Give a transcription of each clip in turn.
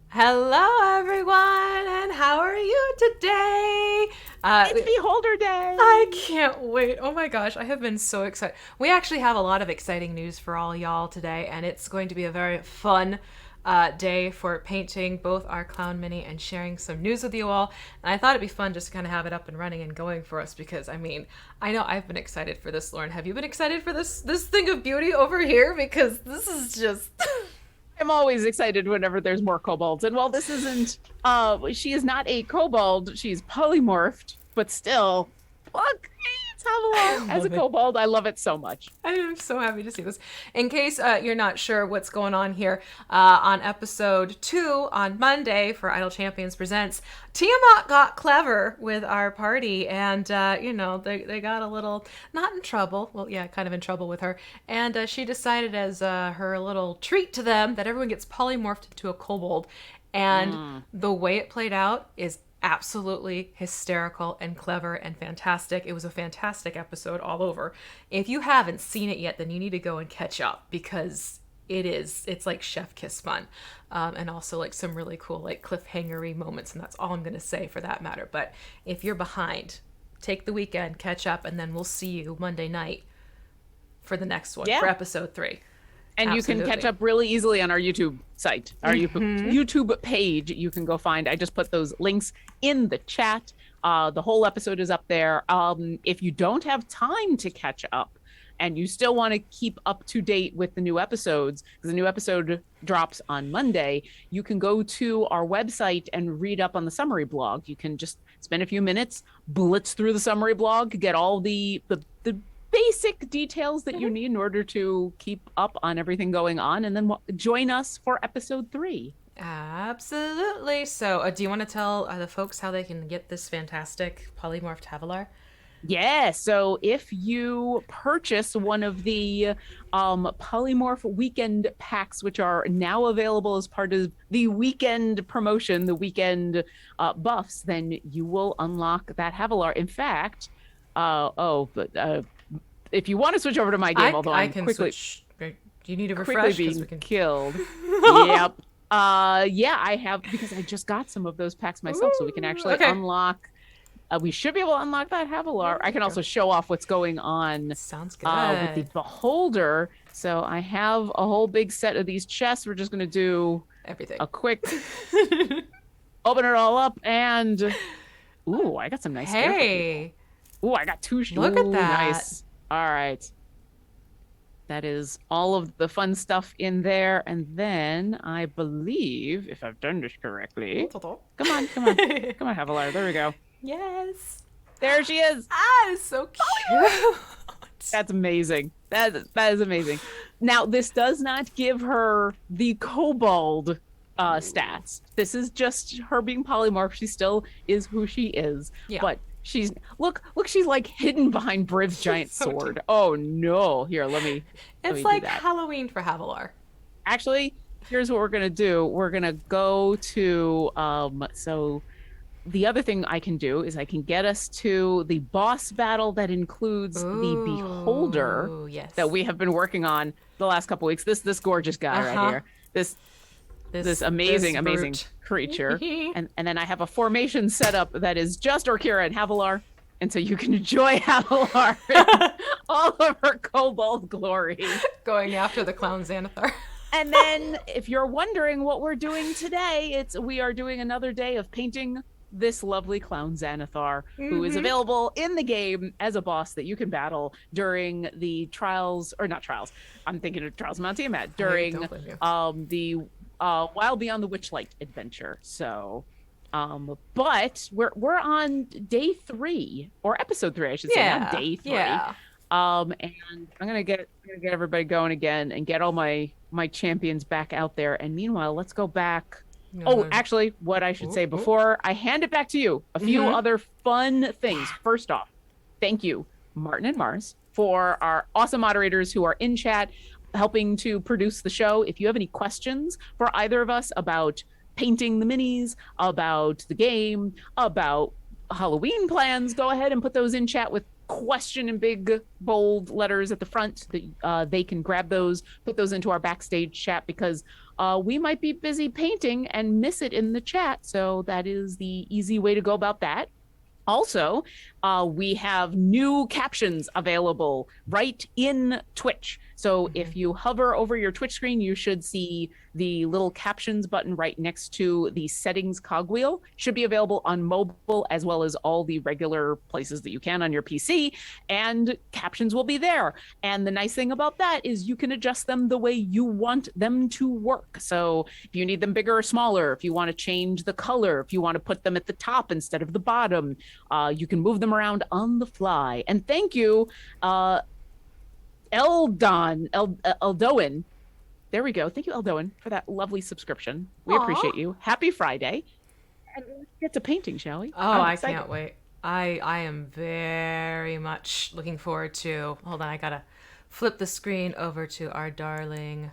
Hello, everyone, and how are you today? It's Beholder Day! I can't wait. Oh my gosh, I have been so excited. We actually have a lot of exciting news for all y'all today, and it's going to be a very fun day for painting both our clown mini and sharing some news with you all. And I thought it'd be fun just to kind of have it up and running and going for us because, I mean, I know I've been excited for this, Lauren. Have you been excited for this thing of beauty over here? Because this is just... I'm always excited whenever there's more kobolds. And while this isn't, she is not a kobold, she's polymorphed, but still, look, it's Havilah as a kobold. I love it so much. I am so happy to see this. In case you're not sure what's going on here, on episode 2 on Monday for Idle Champions Presents, Tiamat got clever with our party, and they got a little not in trouble. Well, yeah, kind of in trouble with her, and she decided as her little treat to them that everyone gets polymorphed into a kobold, and the way it played out is absolutely hysterical and clever and fantastic. It was a fantastic episode all over. If you haven't seen it yet, then you need to go and catch up because it's like chef kiss fun, and also like some really cool like cliffhangery moments, and that's all I'm gonna say for that matter. But if you're behind, take the weekend, catch up, and then we'll see you Monday night for the next one, for episode 3. And Absolutely. you can catch up really easily on our YouTube site, our YouTube page. You can go find, I just put those links in the chat. The whole episode is up there. If you don't have time to catch up and you still want to keep up to date with the new episodes, because the new episode drops on Monday, you can go to our website and read up on the summary blog. You can just spend a few minutes, blitz through the summary blog, get all the basic details that you need in order to keep up on everything going on, and then join us for episode 3. Absolutely. So do you want to tell the folks how they can get this fantastic polymorphed Havilah? Yeah, so if you purchase one of the polymorph weekend packs, which are now available as part of the weekend promotion, the weekend buffs, then you will unlock that Havilah. In fact, if you want to switch over to my game, although I can quickly switch. Do you need a refresh? Quickly being killed. Yep. I have, because I just got some of those packs myself, so we can actually unlock. We should be able to unlock that Havilah. I can also show off what's going on. Sounds good. With the Beholder. So I have a whole big set of these chests. We're just going to do everything. A quick open it all up, and I got some nice. Hey. I got 2. Look at that. Nice. All right. That is all of the fun stuff in there. And then I believe, if I've done this correctly, come on, Havilah. There we go. Yes. There she is. It's so cute. That's amazing. That is amazing. Now, this does not give her the kobold stats. This is just her being polymorph. She still is who she is. Yeah. But she's look, she's like hidden behind Briv's giant sword. Oh no. Here, let me like Halloween for Havilah. Actually, here's what we're gonna do. We're gonna go to so the other thing I can do is I can get us to the boss battle that includes the Beholder that we have been working on the last couple weeks. This gorgeous guy right here. this amazing creature. And then I have a formation set up that is just Orkira and Havilar. And so you can enjoy Havilar in all of her kobold glory. Going after the clown Xanathar. And then if you're wondering what we're doing today, we are doing another day of painting this lovely clown Xanathar, who is available in the game as a boss that you can battle during the trials, or not trials, I'm thinking of Trials of Mount Tiamat, during the Wild Beyond the Witchlight adventure. So but we're on day 3, or episode 3, I should say, not day 3. Yeah. And I'm gonna get everybody going again and get all my champions back out there. And meanwhile, let's go back. Oh, actually, what I should say before I hand it back to you, a few other fun things. First off, thank you, Martin and Mars, for our awesome moderators who are in chat helping to produce the show. If you have any questions for either of us about painting the minis, about the game, about Halloween plans, go ahead and put those in chat with question in big bold letters at the front that they can grab those, put those into our backstage chat, because we might be busy painting and miss it in the chat. So that is the easy way to go about that. Also, we have new captions available right in Twitch. So if you hover over your Twitch screen, you should see the little captions button right next to the settings cogwheel. Should be available on mobile as well as all the regular places that you can on your PC, and captions will be there. And the nice thing about that is you can adjust them the way you want them to work. So if you need them bigger or smaller, if you want to change the color, if you want to put them at the top instead of the bottom, you can move them around on the fly. And thank you, Eldoin. There we go. Thank you, Eldoin, for that lovely subscription. We appreciate you. Happy Friday. And let's get to painting, shall we? Oh, I can't wait. I am very much looking forward to... Hold on, I gotta flip the screen over to our darling...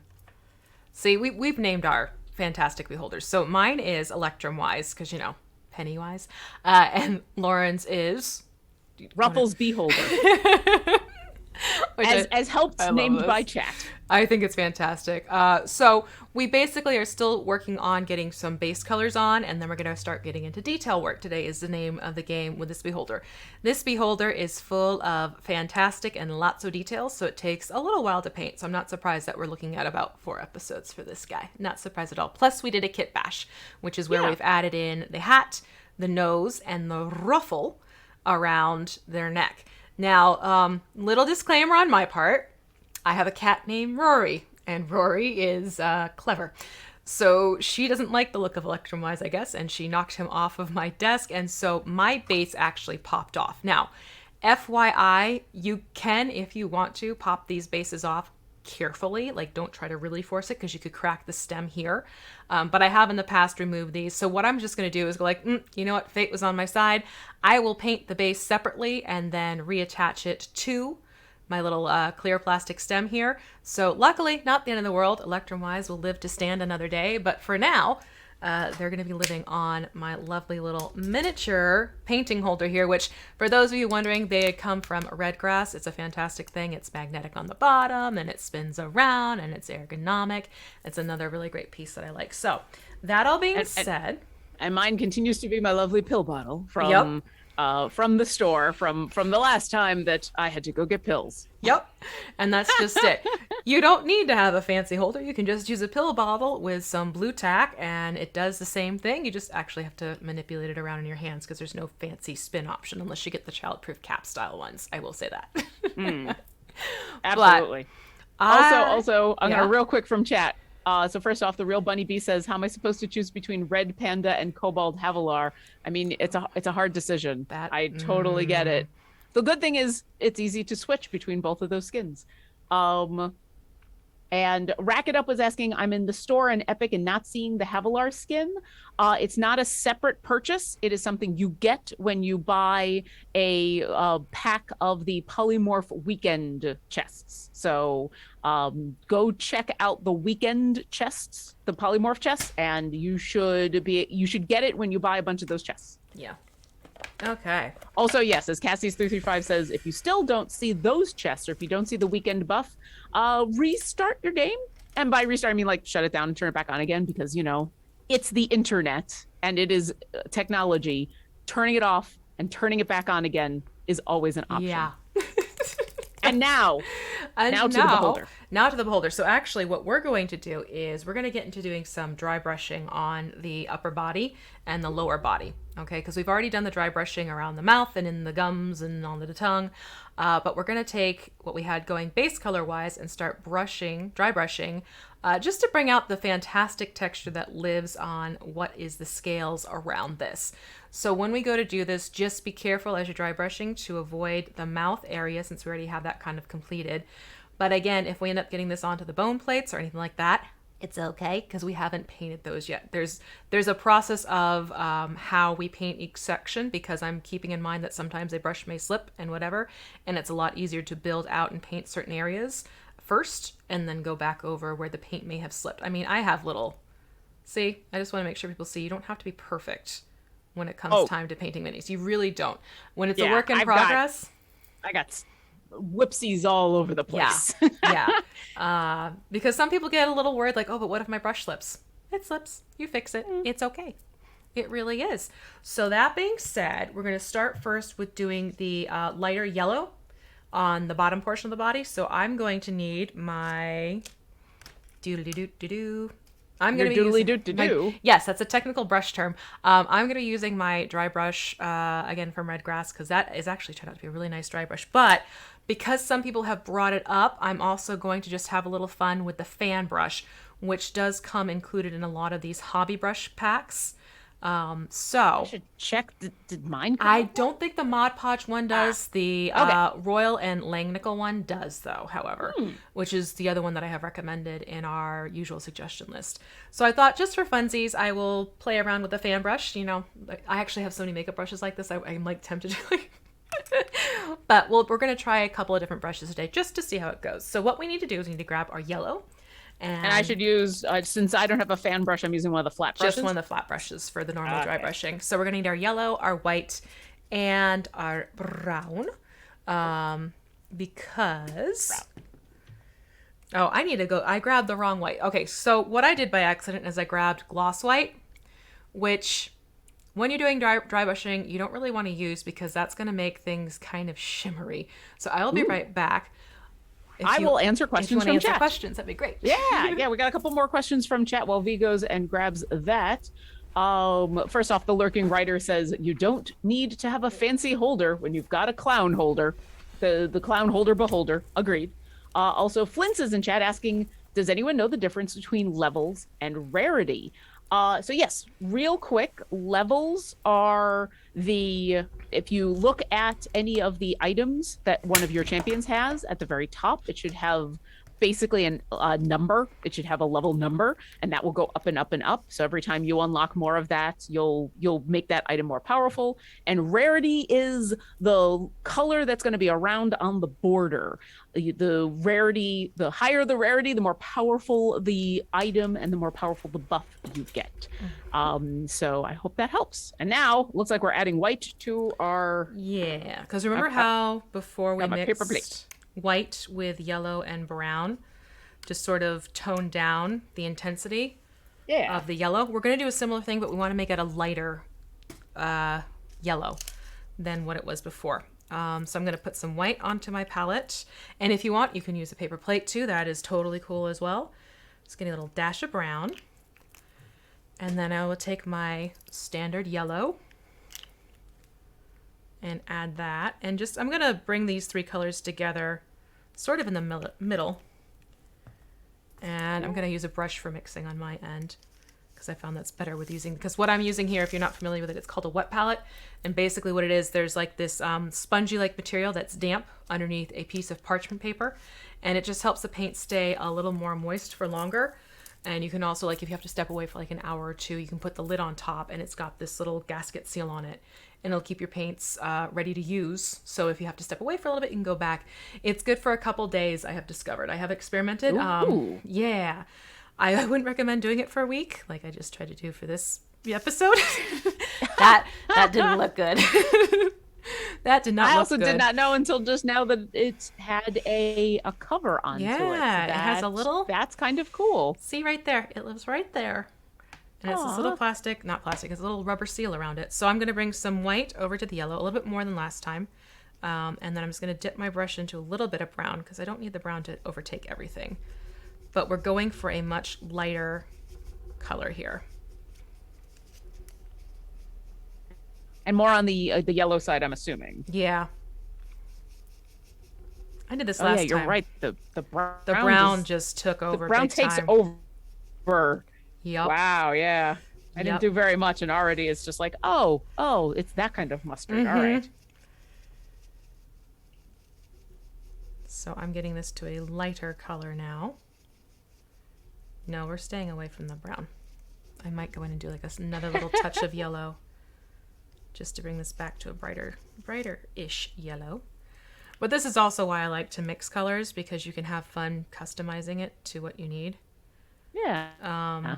See, we've named our fantastic beholders. So mine is Electrum Wise, because, Pennywise. And Lauren's is... Ruffles Beholder. as helped named by chat. I think it's fantastic. So we basically are still working on getting some base colors on, and then we're going to start getting into detail work. Today is the name of the game with this beholder. This beholder is full of fantastic and lots of details, so it takes a little while to paint. So I'm not surprised that we're looking at about 4 episodes for this guy. Not surprised at all. Plus we did a kit bash, which is where we've added in the hat, the nose, and the ruffle around their neck. Now, little disclaimer on my part. I have a cat named Rory, and Rory is clever. So she doesn't like the look of Electrum Wise, I guess, and she knocked him off of my desk, and so my base actually popped off. Now, FYI, you can, if you want to, pop these bases off carefully. Like, don't try to really force it, because you could crack the stem here. But I have in the past removed these. So what I'm just going to do is go like, you know what? Fate was on my side. I will paint the base separately and then reattach it to my little clear plastic stem here. So luckily, not the end of the world. Electrum Wise will live to stand another day. But for now, they're going to be living on my lovely little miniature painting holder here, which for those of you wondering, they come from Redgrass. It's a fantastic thing. It's magnetic on the bottom and it spins around and it's ergonomic. It's another really great piece that I like. So that all being said. And mine continues to be my lovely pill bottle from the store from the last time that I had to go get pills. Yep. And that's just it. You don't need to have a fancy holder. You can just use a pill bottle with some blue tack and it does the same thing. You just actually have to manipulate it around in your hands because there's no fancy spin option unless you get the childproof cap style ones. I will say that. Absolutely. Also, I'm going to real quick from chat. So first off, the real Bunny Bee says, how am I supposed to choose between Red Panda and Cobalt Havilar? I mean, it's a hard decision. I totally get it. The good thing is it's easy to switch between both of those skins. And Rack It Up was asking, I'm in the store in Epic and not seeing the Havilar skin. It's not a separate purchase. It is something you get when you buy a pack of the Polymorph Weekend chests. So go check out the Weekend chests, the Polymorph chests, and you should get it when you buy a bunch of those chests. Yeah. Okay. Also, yes, as Cassie's335 says, if you still don't see those chests or if you don't see the Weekend buff, restart your game, And by restart, I mean like shut it down and turn it back on again because, it's the internet and it is technology. Turning it off and turning it back on again is always an option. Yeah. And now to the beholder. Now to the beholder. So actually what we're going to do is we're going to get into doing some dry brushing on the upper body and the lower body. Okay, because we've already done the dry brushing around the mouth and in the gums and on the tongue. But we're going to take what we had going base color wise and start dry brushing, just to bring out the fantastic texture that lives on what is the scales around this. So when we go to do this, just be careful as you're dry brushing to avoid the mouth area since we already have that kind of completed. But again, if we end up getting this onto the bone plates or anything like that, it's okay because we haven't painted those yet. There's a process of how we paint each section because I'm keeping in mind that sometimes a brush may slip and whatever, and it's a lot easier to build out and paint certain areas first and then go back over where the paint may have slipped. I mean, I have see, I just want to make sure people see you don't have to be perfect when it comes time to painting minis. You really don't. When it's a work in progress. I got whoopsies all over the place. Yeah. Because some people get a little worried like, oh, but what if my brush slips? It slips. You fix it. It's okay. It really is. So that being said, we're going to start first with doing the lighter yellow on the bottom portion of the body. So I'm going to need my I'm going to be using yes, that's a technical brush term. I'm going to be using my dry brush again from Red Grass because that is actually turned out to be a really nice dry brush. But because some people have brought it up, I'm also going to just have a little fun with the fan brush, which does come included in a lot of these hobby brush packs. So I should check. Did mine come I don't think the Mod Podge one does. The Royal and Langnickel one does, though, however, which is the other one that I have recommended in our usual suggestion list. So I thought just for funsies, I will play around with the fan brush. I actually have so many makeup brushes like this. I'm like tempted to but we're going to try a couple of different brushes today just to see how it goes. So what we need to do is we need to grab our yellow. And I should use, since I don't have a fan brush, I'm using one of the flat brushes. Just one of the flat brushes for the normal dry brushing. So we're going to need our yellow, our white, and our brown. Because... Oh, I grabbed the wrong white. Okay, so what I did by accident is I grabbed gloss white, which when you're doing dry brushing, you don't really want to use because that's going to make things kind of shimmery. So I will be right back. I will answer questions from chat. Questions, that'd be great. Yeah, we got a couple more questions from chat while V goes and grabs that. First off, the lurking writer says you don't need to have a fancy holder when you've got a clown holder. The clown holder beholder. Agreed. Also, Flint's is in chat asking, does anyone know the difference between levels and rarity? So yes, real quick, levels are if you look at any of the items that one of your champions has at the very top, it should have basically a number. It should have a level number, and that will go up and up and up. So every time you unlock more of that, you'll make that item more powerful. And rarity is the color that's going to be around on the border. The rarity, the higher the rarity, the more powerful the item and the more powerful the buff you get. So I hope that helps. And now looks like we're adding white to our... Yeah, because remember how before we mixed white with yellow and brown to sort of tone down the intensity of the yellow? We're going to do a similar thing, but we want to make it a lighter yellow than what it was before. So I'm going to put some white onto my palette. And if you want, you can use a paper plate too. That is totally cool as well. Just getting a little dash of brown. And then I will take my standard yellow and add that. And I'm going to bring these three colors together sort of in the middle. And I'm going to use a brush for mixing on my end because I found that's better with because what I'm using here, if you're not familiar with it, it's called a wet palette. And basically what it is, there's like this spongy-like material that's damp underneath a piece of parchment paper. And it just helps the paint stay a little more moist for longer. And you can also, if you have to step away for an hour or two, you can put the lid on top and it's got this little gasket seal on it. And it'll keep your paints ready to use. So if you have to step away for a little bit, you can go back. It's good for a couple days, I have discovered. I have experimented. Yeah. I wouldn't recommend doing it for a week, like I just tried to do for this episode. that didn't look good. That did not I look also did good. not know until just now that it had a cover onto it. So Yeah, it has a little. that's kind of cool. See right there. It lives right there. And it's this little Aw. plastic, not plastic, it's a little rubber seal around it. So I'm going to bring some white over to the yellow, a little bit more than last time. And then I'm just going to dip my brush into a little bit of brown because I don't need the brown to overtake everything. But we're going for a much lighter color here. And more on the yellow side, I'm assuming. Yeah. I did this Oh last yeah, you're time. right. The brown The brown just, just took the over brown big takes time. over. Yep. Wow, yeah. I Yep. didn't do very much, and already it's just like, oh, it's that kind of mustard. All right. So I'm getting this to a lighter color now. No, we're staying away from the brown. I might go in and do like another little touch of yellow just to bring this back to a brighter-ish yellow. But this is also why I like to mix colors, because you can have fun customizing it to what you need. Yeah.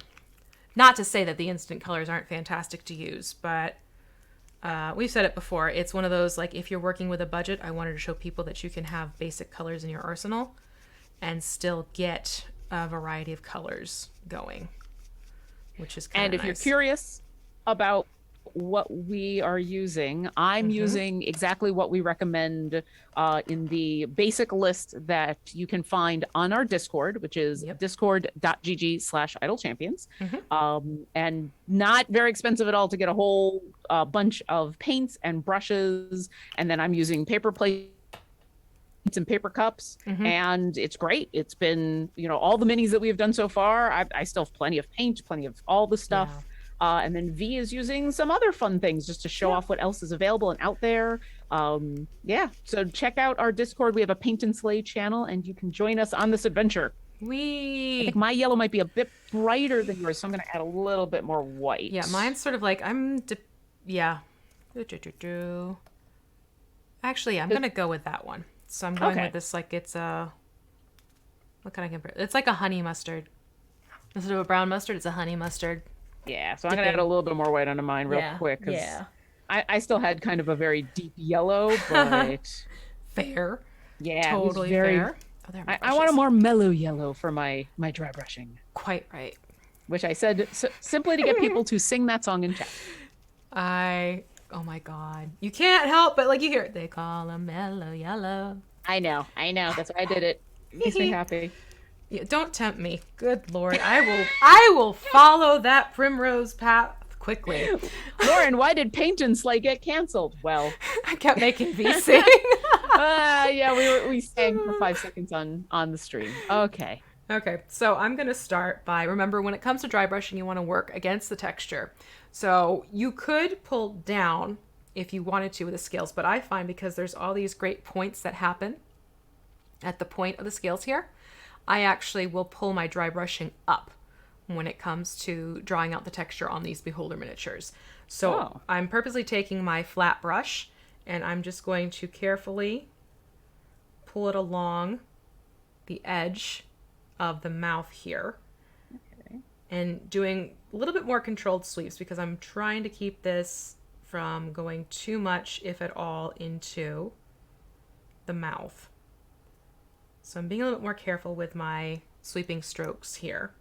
Not to say that the instant colors aren't fantastic to use, but we've said it before. It's one of those, like, if you're working with a budget, I wanted to show people that you can have basic colors in your arsenal and still get a variety of colors going, which is kind of And if you're curious about what we are using, I'm using exactly what we recommend in the basic list that you can find on our Discord, which is discord.gg/idlechampions. And not very expensive at all to get a whole bunch of paints and brushes. And then I'm using paper plates and paper cups, and it's great. It's been, all the minis that we've done so far. I still have plenty of paint, plenty of all the stuff. Yeah. And then V is using some other fun things just to show off what else is available and out there. So check out our Discord. We have a Paint and Slay channel, and you can join us on this adventure. I think my yellow might be a bit brighter than yours, so I'm going to add a little bit more white. Yeah, mine's sort of like, yeah. Actually, yeah, I'm going to go with that one. So I'm going with this, like, it's a, what can I compare? It's like a honey mustard. Instead of a brown mustard, it's a honey mustard. Yeah, so I'm going to add a little bit more white onto mine real quick. Yeah. I still had kind of a very deep yellow, but... Fair. Yeah, Totally very... fair. Oh, there are my I want a brushes. more mellow yellow for my dry brushing. Quite right. Which I said simply to get people to sing that song in chat. Oh my God. You can't help but, like, you hear it. They call them mellow yellow. I know. That's why I did it. It makes me happy. Yeah, don't tempt me. Good Lord. I will follow that primrose path quickly. Lauren, why did Paint and Slay get canceled? Well, I kept making V sing. we sang for 5 seconds on the stream. Okay. Okay, so I'm going to start by, remember, when it comes to dry brushing, you want to work against the texture. So you could pull down if you wanted to with the scales, but I find because there's all these great points that happen at the point of the scales here, I actually will pull my dry brushing up when it comes to drawing out the texture on these beholder miniatures. So I'm purposely taking my flat brush and I'm just going to carefully pull it along the edge of the mouth here. Okay. And doing a little bit more controlled sweeps because I'm trying to keep this from going too much, if at all, into the mouth. So I'm being a little bit more careful with my sweeping strokes here.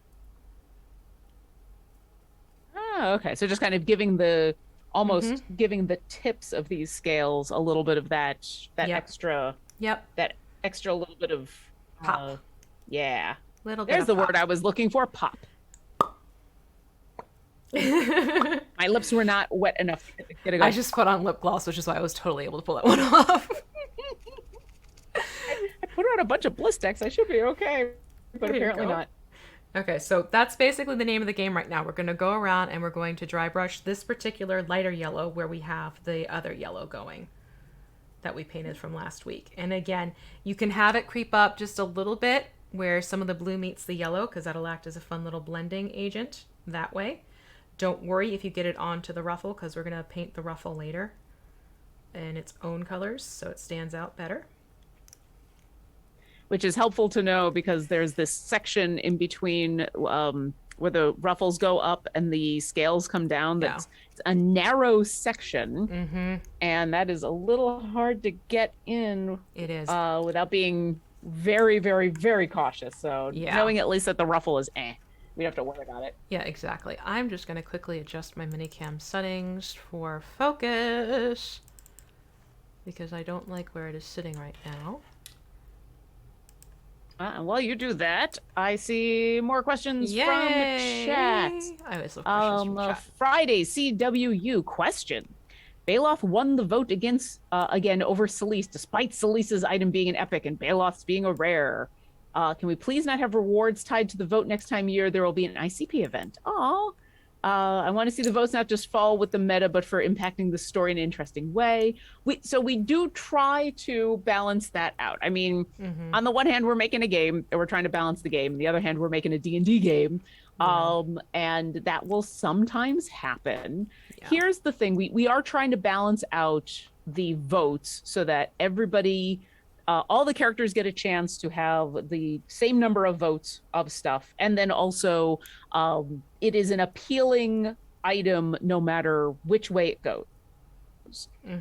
Oh, okay. So just kind of giving giving the tips of these scales a little bit of that extra. Yep. That extra little bit of pop. Yeah. Little bit. There's of the pop. word I was looking for. Pop. My lips were not wet enough to get a go. I just put on lip gloss, which is why I was totally able to pull that one off. I put on a bunch of Blistex. I should be okay, but apparently not. Okay, so that's basically the name of the game right now. We're going to go around and we're going to dry brush this particular lighter yellow where we have the other yellow going that we painted from last week. And again, you can have it creep up just a little bit where some of the blue meets the yellow because that'll act as a fun little blending agent that way. Don't worry if you get it onto the ruffle because we're going to paint the ruffle later in its own colors so it stands out better. Which is helpful to know because there's this section in between where the ruffles go up and the scales come down. Yeah. That's a narrow section, Mm-hmm. and that is a little hard to get in It is. without being very, very, very cautious. So Yeah. knowing at least that the ruffle is we don't have to worry about it. Yeah, exactly. I'm just going to quickly adjust my minicam settings for focus because I don't like where it is sitting right now. And while you do that, I see more questions Yay! from chat. I always love questions from chat. Friday CWU question. Baloth won the vote against again over Celise, despite Celise's item being an epic and Baloth's being a rare. Can we please not have rewards tied to the vote next time year? There will be an ICP event. Aw. I want to see the votes not just fall with the meta, but for impacting the story in an interesting way. We do try to balance that out. I mean, on the one hand, we're making a game and we're trying to balance the game. On the other hand, we're making a D&D game. Yeah. And that will sometimes happen. Yeah. Here's the thing. We are trying to balance out the votes so that everybody, all the characters get a chance to have the same number of votes of stuff. And then also it is an appealing item no matter which way it goes.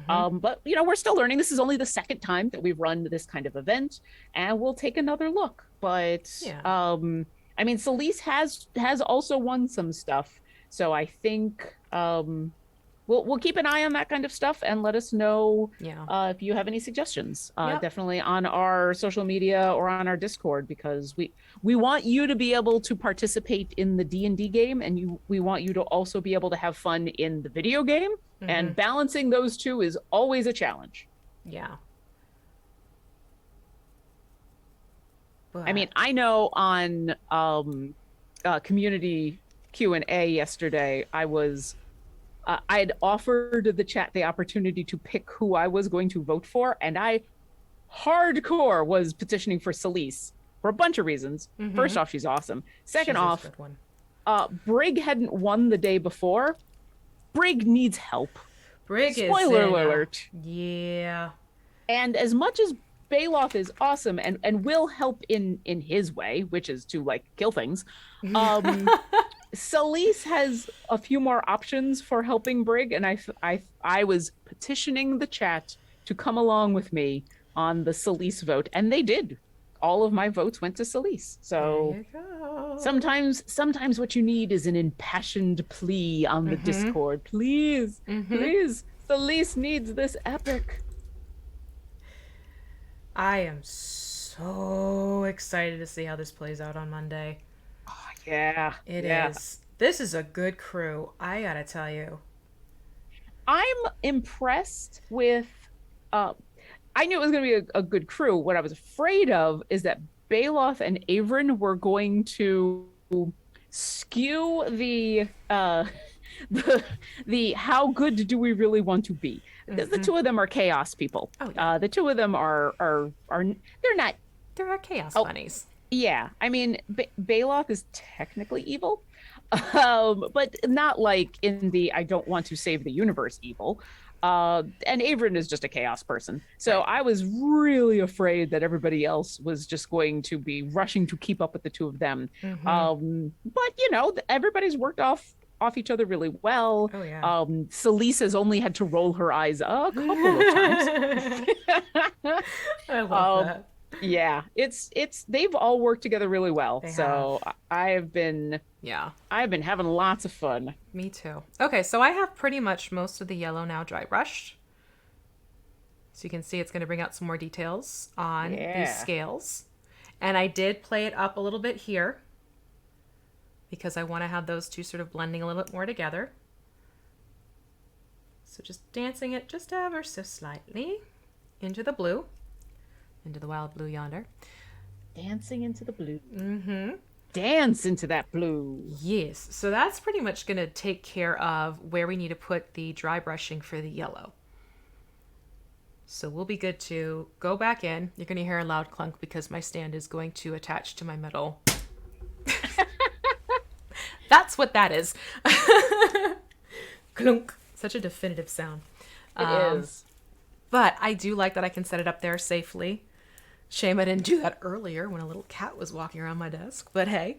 But, you know, we're still learning. This is only the second time that we've run this kind of event, and we'll take another look. But, Yeah. I mean, Celise has also won some stuff. So I think we'll keep an eye on that kind of stuff and let us know if you have any suggestions. Definitely on our social media or on our Discord, because we want you to be able to participate in the D&D game, and we want you to also be able to have fun in the video game. And balancing those two is always a challenge. Yeah. But I mean, I know on community Q&A yesterday, I had offered the chat the opportunity to pick who I was going to vote for, and I hardcore was petitioning for Celise for a bunch of reasons. First off, she's awesome. Second off, Brig hadn't won the day before. Brig needs help. Brig Spoiler alert. Yeah. And as much as Baloth is awesome and will help in his way, which is to like kill things, Celise has a few more options for helping Brig, and I was petitioning the chat to come along with me on the Celise vote, and they did. All of my votes went to Celise. So sometimes what you need is an impassioned plea on the Discord. Please, please, Celise needs this epic. I am so excited to see how this plays out on Monday. Oh, yeah. It is. This is a good crew, I gotta tell you. I'm impressed with I knew it was going to be a good crew. What I was afraid of is that Baloth and Averin were going to skew the how good do we really want to be? The two of them are chaos people. Oh, yeah. The two of them are they're not. They're our chaos bunnies. Yeah, I mean, Baloth is technically evil, but not like in the I don't want to save the universe evil. And Averin is just a chaos person. So I was really afraid that everybody else was just going to be rushing to keep up with the two of them. But, you know, everybody's worked off each other really well. Oh, yeah. Celise has only had to roll her eyes a couple of times. I love that. Yeah, they've all worked together really well. So I've been having lots of fun. Me too. Okay, so I have pretty much most of the yellow now dry brushed. So you can see it's going to bring out some more details on these scales. And I did play it up a little bit here because I want to have those two sort of blending a little bit more together. So just dancing it just ever so slightly into the blue. Into the wild blue yonder. Dancing into the blue. Dance into that blue. Yes. So that's pretty much going to take care of where we need to put the dry brushing for the yellow. So we'll be good to go back in. You're going to hear a loud clunk because my stand is going to attach to my metal. That's what that is. Clunk. Such a definitive sound. It is. But I do like that I can set it up there safely. Shame I didn't do that earlier when a little cat was walking around my desk, but hey.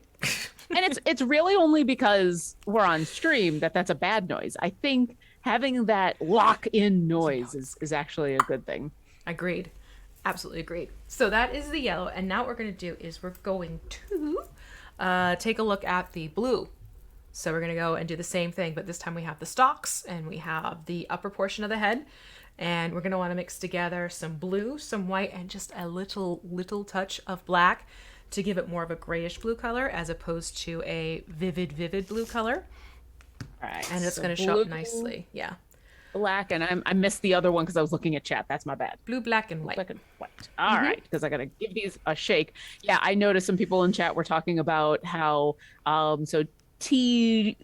And it's really only because we're on stream that's a bad noise. I think having that lock in noise is actually a good thing. Agreed. Absolutely agreed. So that is the yellow. And now what we're going to do is we're going to take a look at the blue. So we're going to go and do the same thing, but this time we have the stalks and we have the upper portion of the head. And we're going to want to mix together some blue, some white, and just a little touch of black to give it more of a grayish blue color as opposed to a vivid blue color. All right. And it's going to show up nicely. Yeah. Black, and I missed the other one because I was looking at chat. That's my bad. Blue, black, and white. Black and white. All right, because I got to give these a shake. Yeah, I noticed some people in chat were talking about how TG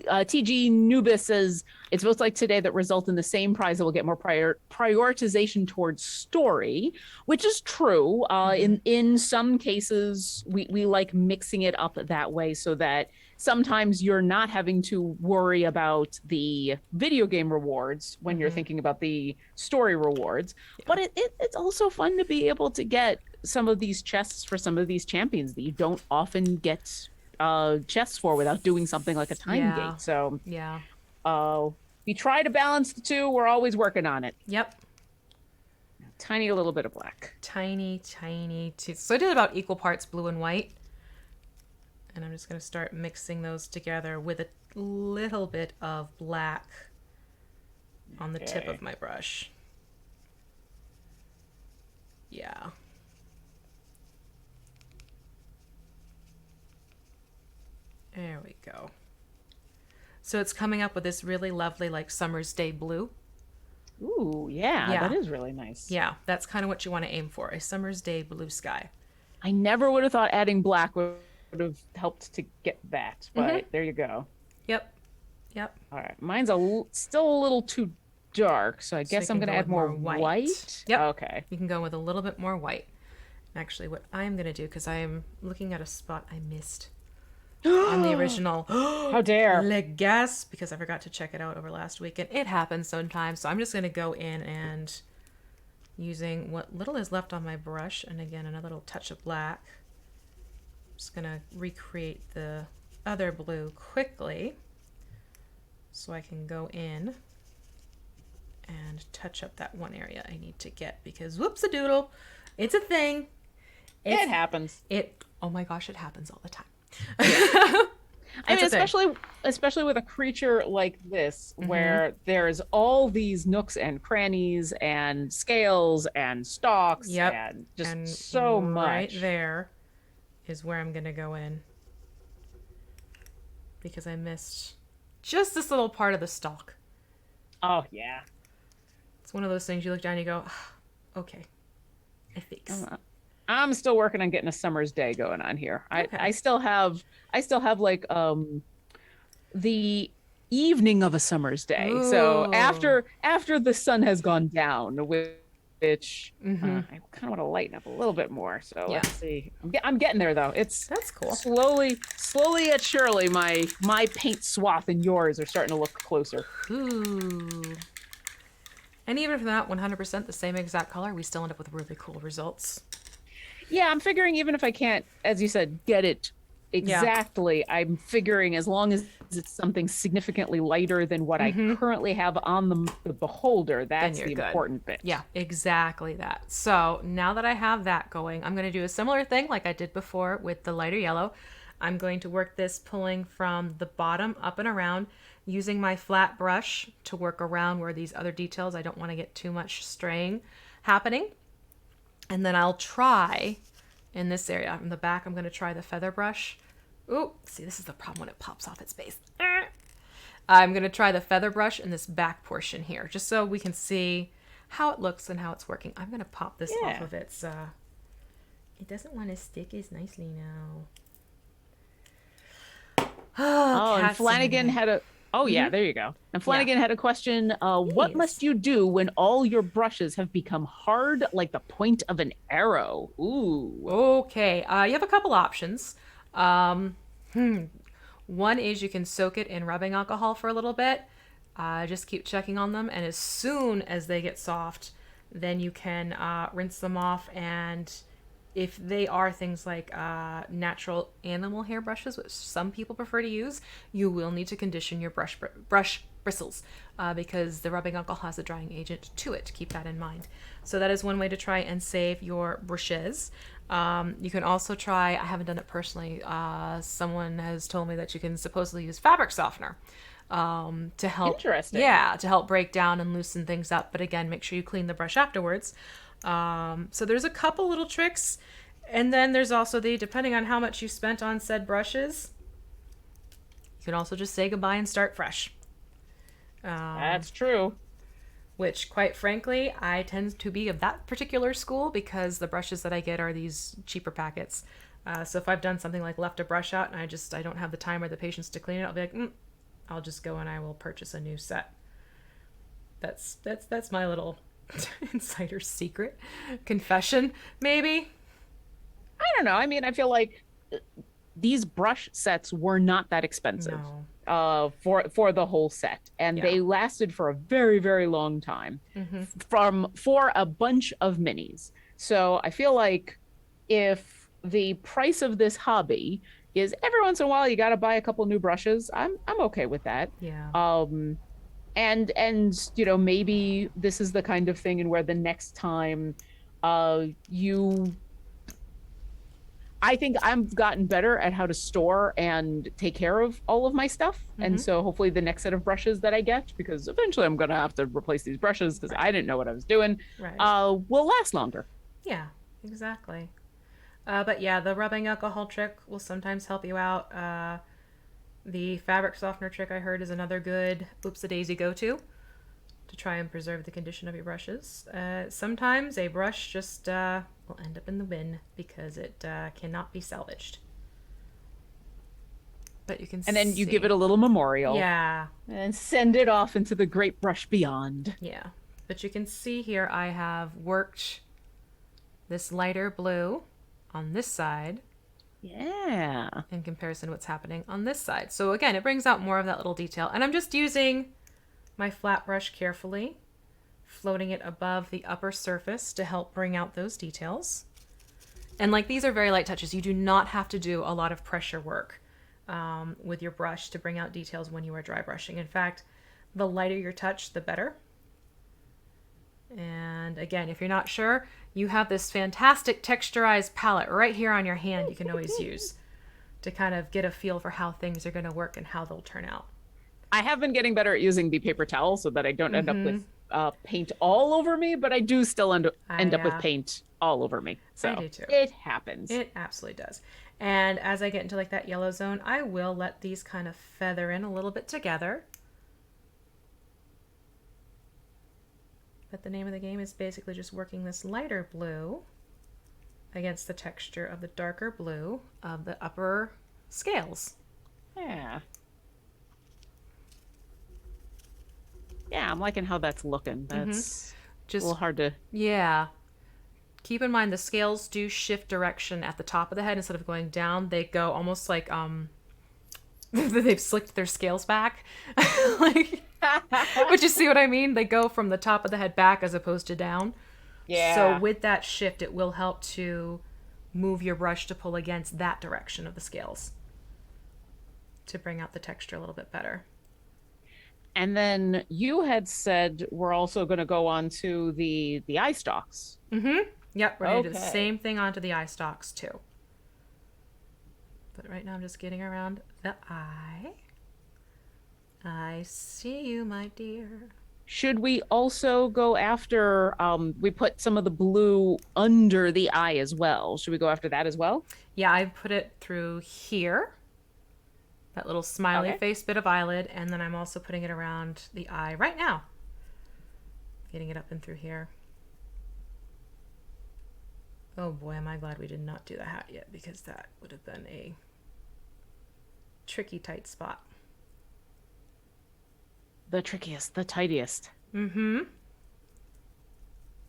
Nubis says it's most like today that result in the same prize that will get more prioritization towards story, which is true. In some cases, we like mixing it up that way so that sometimes you're not having to worry about the video game rewards when you're thinking about the story rewards. Yeah. But it's also fun to be able to get some of these chests for some of these champions that you don't often get chests for without doing something like a time gate. So we try to balance the two. We're always working on it. Yep. Tiny little bit of black. Tiny. So I did about equal parts blue and white. And I'm just going to start mixing those together with a little bit of black on the tip of my brush. Yeah. There we go. So it's coming up with this really lovely, like, summer's day blue. Ooh, yeah, that is really nice. Yeah, that's kind of what you want to aim for, a summer's day blue sky. I never would have thought adding black would have helped to get that, but there you go. Yep. All right, mine's still a little too dark, so I guess I'm going to add more white. Yep. Okay. You can go with a little bit more white. Actually, what I'm going to do, because I am looking at a spot I missed on the original. How dare. Legas, because I forgot to check it out over last weekend. It happens sometimes, so I'm just going to go in and using what little is left on my brush, and again, another little touch of black. Just going to recreate the other blue quickly so I can go in and touch up that one area I need to get, because whoops-a-doodle, it's a thing. It happens. Oh my gosh, it happens all the time. Yeah. I mean, especially with a creature like this, where there's all these nooks and crannies and scales and stalks and just so much. Right there is where I'm going to go in, because I missed just this little part of the stalk. Oh, yeah. It's one of those things you look down and you go, okay, I fix. I'm still working on getting a summer's day going on here. I still have like the evening of a summer's day. Ooh. So after the sun has gone down, which I kind of want to lighten up a little bit more. So let's see. I'm getting there though. That's cool. Slowly yet surely, my paint swath and yours are starting to look closer. Ooh. And even if not 100% the same exact color, we still end up with really cool results. Yeah, I'm figuring even if I can't, as you said, get it exactly, I'm figuring as long as it's something significantly lighter than what I currently have on the beholder, that's the important bit. Yeah, exactly that. So now that I have that going, I'm going to do a similar thing like I did before with the lighter yellow. I'm going to work this pulling from the bottom up and around, using my flat brush to work around where these other details, I don't want to get too much straying happening. And then I'll try in this area in the back, I'm going to try the feather brush. Ooh, see, this is the problem when it pops off its base. I'm going to try the feather brush in this back portion here, just so we can see how it looks and how it's working. I'm going to pop this off of its, it doesn't want to stick as nicely now. And Flanagan had a, there you go. And Flanagan had a question. What must you do when all your brushes have become hard like the point of an arrow? Ooh. Okay. You have a couple options. One is you can soak it in rubbing alcohol for a little bit. Just keep checking on them. And as soon as they get soft, then you can rinse them off and if they are things like natural animal hair brushes, which some people prefer to use, you will need to condition your brush bristles because the rubbing alcohol has a drying agent to it. Keep that in mind. So that is one way to try and save your brushes. You can also try, I haven't done it personally, someone has told me that you can supposedly use fabric softener to help. Interesting. Yeah, to help break down and loosen things up. But again, make sure you clean the brush afterwards. So there's a couple little tricks. And then there's also depending on how much you spent on said brushes, you can also just say goodbye and start fresh. That's true. Which, quite frankly, I tend to be of that particular school because the brushes that I get are these cheaper packets. So if I've done something like left a brush out and I don't have the time or the patience to clean it, I'll be like, I'll just go and I will purchase a new set. That's my little insider secret confession, maybe. I don't know. I mean, I feel like these brush sets were not that expensive. No. For the whole set, and they lasted for a very, very long time for a bunch of minis. So I feel like if the price of this hobby is every once in a while you got to buy a couple new brushes, I'm okay with that. Yeah. And you know, maybe this is the kind of thing in where the next time you I think I've gotten better at how to store and take care of all of my stuff. And so hopefully the next set of brushes that I get, because eventually I'm going to have to replace these brushes because I didn't know what I was doing, will last longer. Yeah, exactly. But yeah, the rubbing alcohol trick will sometimes help you out. The fabric softener trick I heard is another good oops-a-daisy go-to to try and preserve the condition of your brushes. Sometimes a brush just will end up in the bin because it cannot be salvaged. But you can And then you give it a little memorial. Yeah. And send it off into the great brush beyond. Yeah. But you can see here I have worked this lighter blue on this side. Yeah. In comparison to what's happening on this side. So again, it brings out more of that little detail. And I'm just using my flat brush carefully, floating it above the upper surface to help bring out those details. And like these are very light touches. You do not have to do a lot of pressure work with your brush to bring out details when you are dry brushing. In fact, the lighter your touch, the better. And again, if you're not sure, you have this fantastic texturized palette right here on your hand you can always use to kind of get a feel for how things are going to work and how they'll turn out. I have been getting better at using the paper towel so that I don't end up with paint all over me, but I do still end up with paint all over me. So I do too. It happens. It absolutely does. And as I get into like that yellow zone, I will let these kind of feather in a little bit together. But the name of the game is basically just working this lighter blue against the texture of the darker blue of the upper scales. Yeah. Yeah, I'm liking how that's looking. That's just a little hard to... Yeah. Keep in mind the scales do shift direction at the top of the head. Instead of going down, they go almost like they've slicked their scales back. Like, but you see what I mean? They go from the top of the head back as opposed to down. Yeah. So with that shift, it will help to move your brush to pull against that direction of the scales to bring out the texture a little bit better. And then you had said we're also going to go on to the eye stalks. Yep, we're going to do the same thing onto the eye stalks too. But right now I'm just getting around the eye. I see you, my dear. Should we also go after, we put some of the blue under the eye as well. Should we go after that as well? Yeah, I put it through here. That little smiley face bit of eyelid. And then I'm also putting it around the eye right now. Getting it up and through here. Oh boy, am I glad we did not do the hat yet, because that would have been a tricky, tight spot. The trickiest, the tidiest.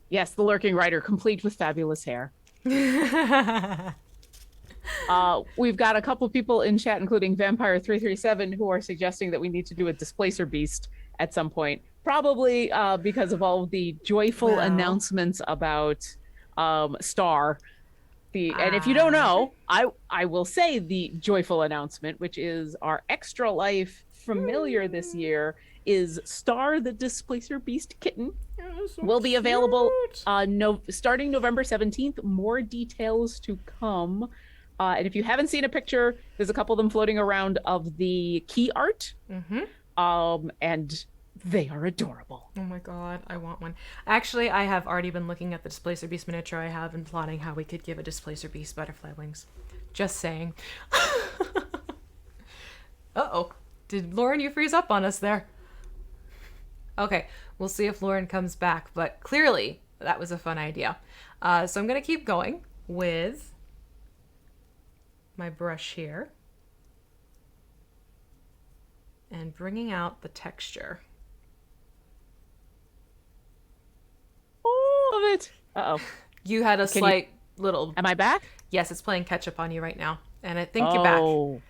Yes, the lurking rider, complete with fabulous hair. We've got a couple people in chat, including Vampire337, who are suggesting that we need to do a displacer beast at some point. Probably because of all the joyful announcements about Star. And if you don't know, I will say the joyful announcement, which is our Extra Life familiar this year, is Star the Displacer Beast kitten. So will be available cute. starting November 17th. More details to come. And if you haven't seen a picture, there's a couple of them floating around of the key art. And they are adorable. Oh my god, I want one. Actually, I have already been looking at the Displacer Beast miniature I have and plotting how we could give a Displacer Beast butterfly wings. Just saying. Uh-oh. Did Lauren, you freeze up on us there? Okay, we'll see if Lauren comes back, but clearly that was a fun idea. So I'm going to keep going with my brush here and bringing out the texture. All of it. Uh-oh. You had a slight little... Am I back? Yes, it's playing catch up on you right now. And I think you're back. Oh,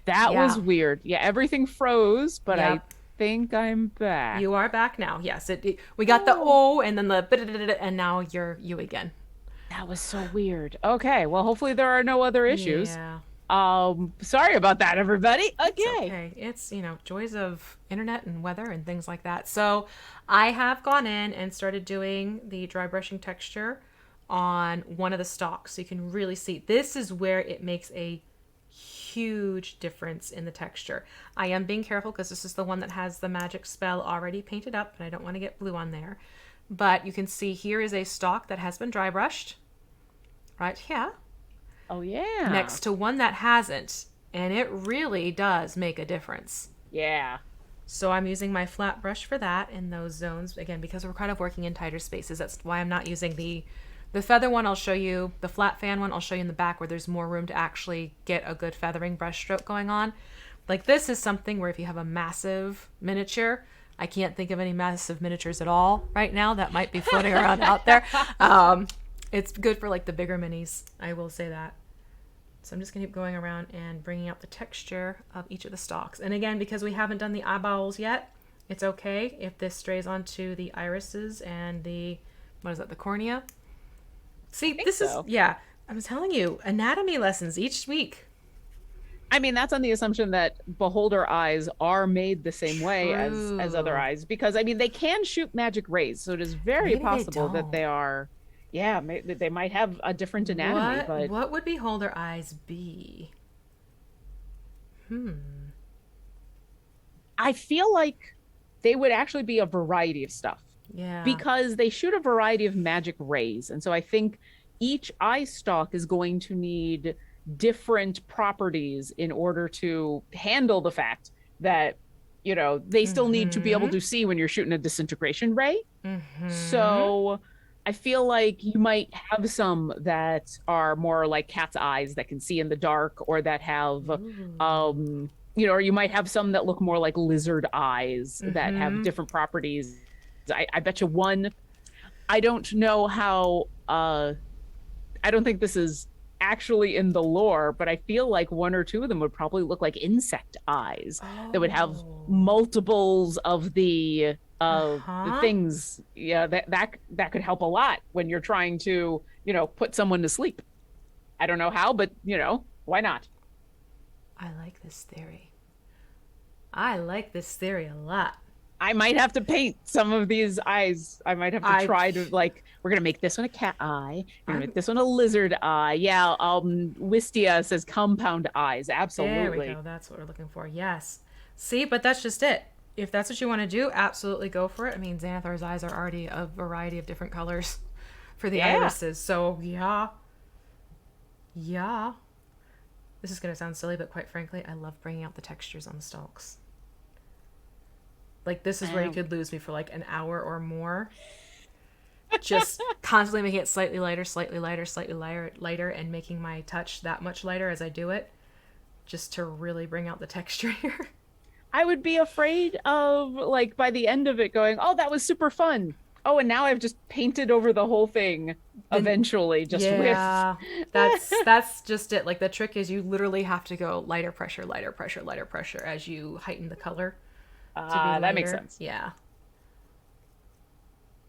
that was weird. Yeah, everything froze, but I think I'm back. You are back now. Yes, we got the oh and then the and now you're you again. That was so weird. Okay, well, hopefully there are no other issues. Yeah. Sorry about that, everybody. Okay. It's, joys of internet and weather and things like that. So I have gone in and started doing the dry brushing texture on one of the stalks. So you can really see this is where it makes a huge difference in the texture. I am being careful because this is the one that has the magic spell already painted up and I don't want to get blue on there. But you can see here is a stalk that has been dry brushed right here. Oh yeah. Next to one that hasn't, and it really does make a difference. Yeah. So I'm using my flat brush for that in those zones again because we're kind of working in tighter spaces. That's why I'm not using the feather one. I'll show you the flat fan one. I'll show you in the back where there's more room to actually get a good feathering brush stroke going on. Like this is something where if you have a massive miniature, I can't think of any massive miniatures at all right now that might be floating around out there. It's good for like the bigger minis. I will say that. So I'm just going to keep going around and bringing out the texture of each of the stalks. And again, because we haven't done the eyeballs yet, it's okay if this strays onto the irises and the, the cornea. See, this is, I'm telling you, anatomy lessons each week. I mean, that's on the assumption that beholder eyes are made the same way as other eyes. Because, I mean, they can shoot magic rays. So it is very possible that they are... Yeah, they might have a different anatomy. But what would beholder eyes be? I feel like they would actually be a variety of stuff. Yeah. Because they shoot a variety of magic rays. And so I think each eye stalk is going to need different properties in order to handle the fact that, they still need to be able to see when you're shooting a disintegration ray. So... I feel like you might have some that are more like cat's eyes that can see in the dark or that have, or you might have some that look more like lizard eyes that have different properties. I bet you one, I don't know how, I don't think this is actually in the lore, but I feel like one or two of them would probably look like insect eyes that would have multiples of the things. Yeah, that could help a lot when you're trying to, put someone to sleep. I don't know how, but why not? I like this theory. I like this theory a lot. I might have to paint some of these eyes. I might have to try to we're going to make this one a cat eye. We're going to make this one a lizard eye. Yeah. Wistia says compound eyes. Absolutely. There we go. That's what we're looking for. Yes. See, but that's just it. If that's what you want to do, absolutely go for it. I mean, Xanathar's eyes are already a variety of different colors for the irises. So yeah. This is going to sound silly, but quite frankly, I love bringing out the textures on the stalks. Like, this is where you could lose me for like an hour or more. Just constantly making it slightly lighter, and making my touch that much lighter as I do it. Just to really bring out the texture here. I would be afraid of, by the end of it going, oh, that was super fun. Oh, and now I've just painted over the whole thing eventually. That's just it. Like, the trick is you literally have to go lighter pressure as you heighten the color. That makes sense. Yeah.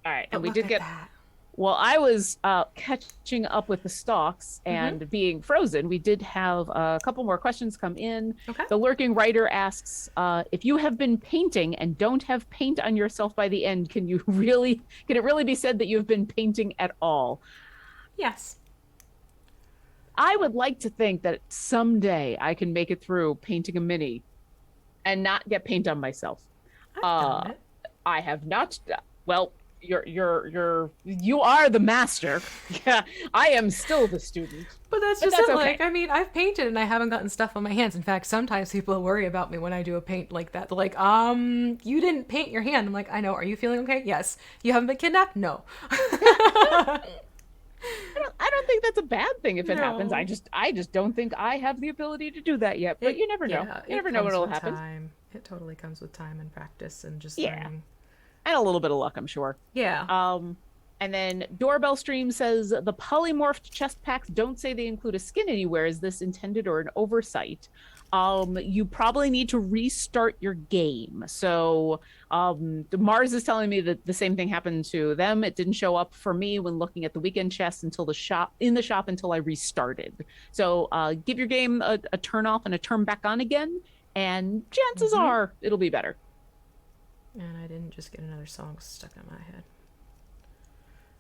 All right, and we did get While I was catching up with the stocks and being frozen, we did have a couple more questions come in. Okay. The lurking writer asks, if you have been painting and don't have paint on yourself by the end, can it really be said that you've been painting at all? Yes. I would like to think that someday I can make it through painting a mini and not get paint on myself. I've done it. I have not. Well, you are the master. Yeah, I am still the student. But that's just that's it. okay. Like, I mean, I've painted and I haven't gotten stuff on my hands. In fact, sometimes people worry about me when I do a paint like that. They're like, you didn't paint your hand. I'm like, I know. Are you feeling okay? Yes. You haven't been kidnapped? No. I don't think that's a bad thing if it happens. No. I just don't think I have the ability to do that yet. But you never know. Yeah, You never know what'll happen. Time. It totally comes with time and practice and just Yeah. learning. And a little bit of luck, I'm sure. Yeah. And then Doorbell Stream says the polymorphed chest packs don't say they include a skin anywhere. Is this intended or an oversight? You probably need to restart your game. So Mars is telling me that the same thing happened to them. It didn't show up for me when looking at the weekend chest until the shop until I restarted. So give your game a turn off and a turn back on again, and chances are it'll be better. And I didn't just get another song stuck in my head.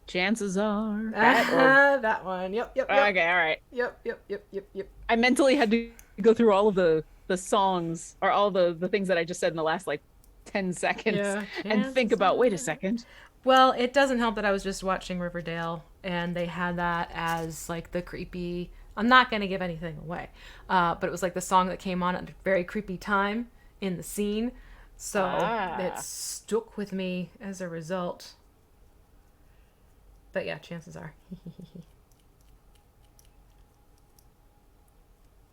Chances are that one. Yep. Okay, all right. Yep. I mentally had to go through all of the songs or all the things that I just said in the last like 10 seconds and think about, wait a second. Well, it doesn't help that I was just watching Riverdale and they had that as like the creepy, I'm not going to give anything away, but it was like the song that came on at a very creepy time in the scene. So it stuck with me as a result. But yeah, chances are.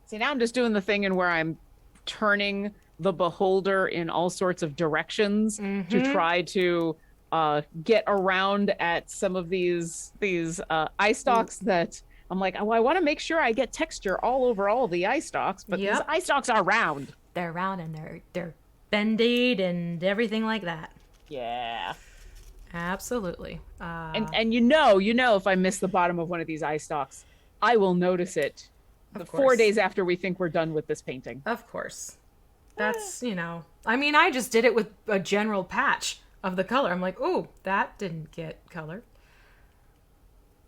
See, now I'm just doing the thing in where I'm turning the beholder in all sorts of directions to try to get around at some of these eye stalks that I'm like, oh, I want to make sure I get texture all over all the eye stalks, but these eye stalks are round. They're round and they're bendied and everything like that. Yeah. Absolutely. And you know, if I miss the bottom of one of these eye stalks, I will notice it the 4 days after we think we're done with this painting. Of course. That's, I mean, I just did it with a general patch of the color. I'm like, oh, that didn't get color.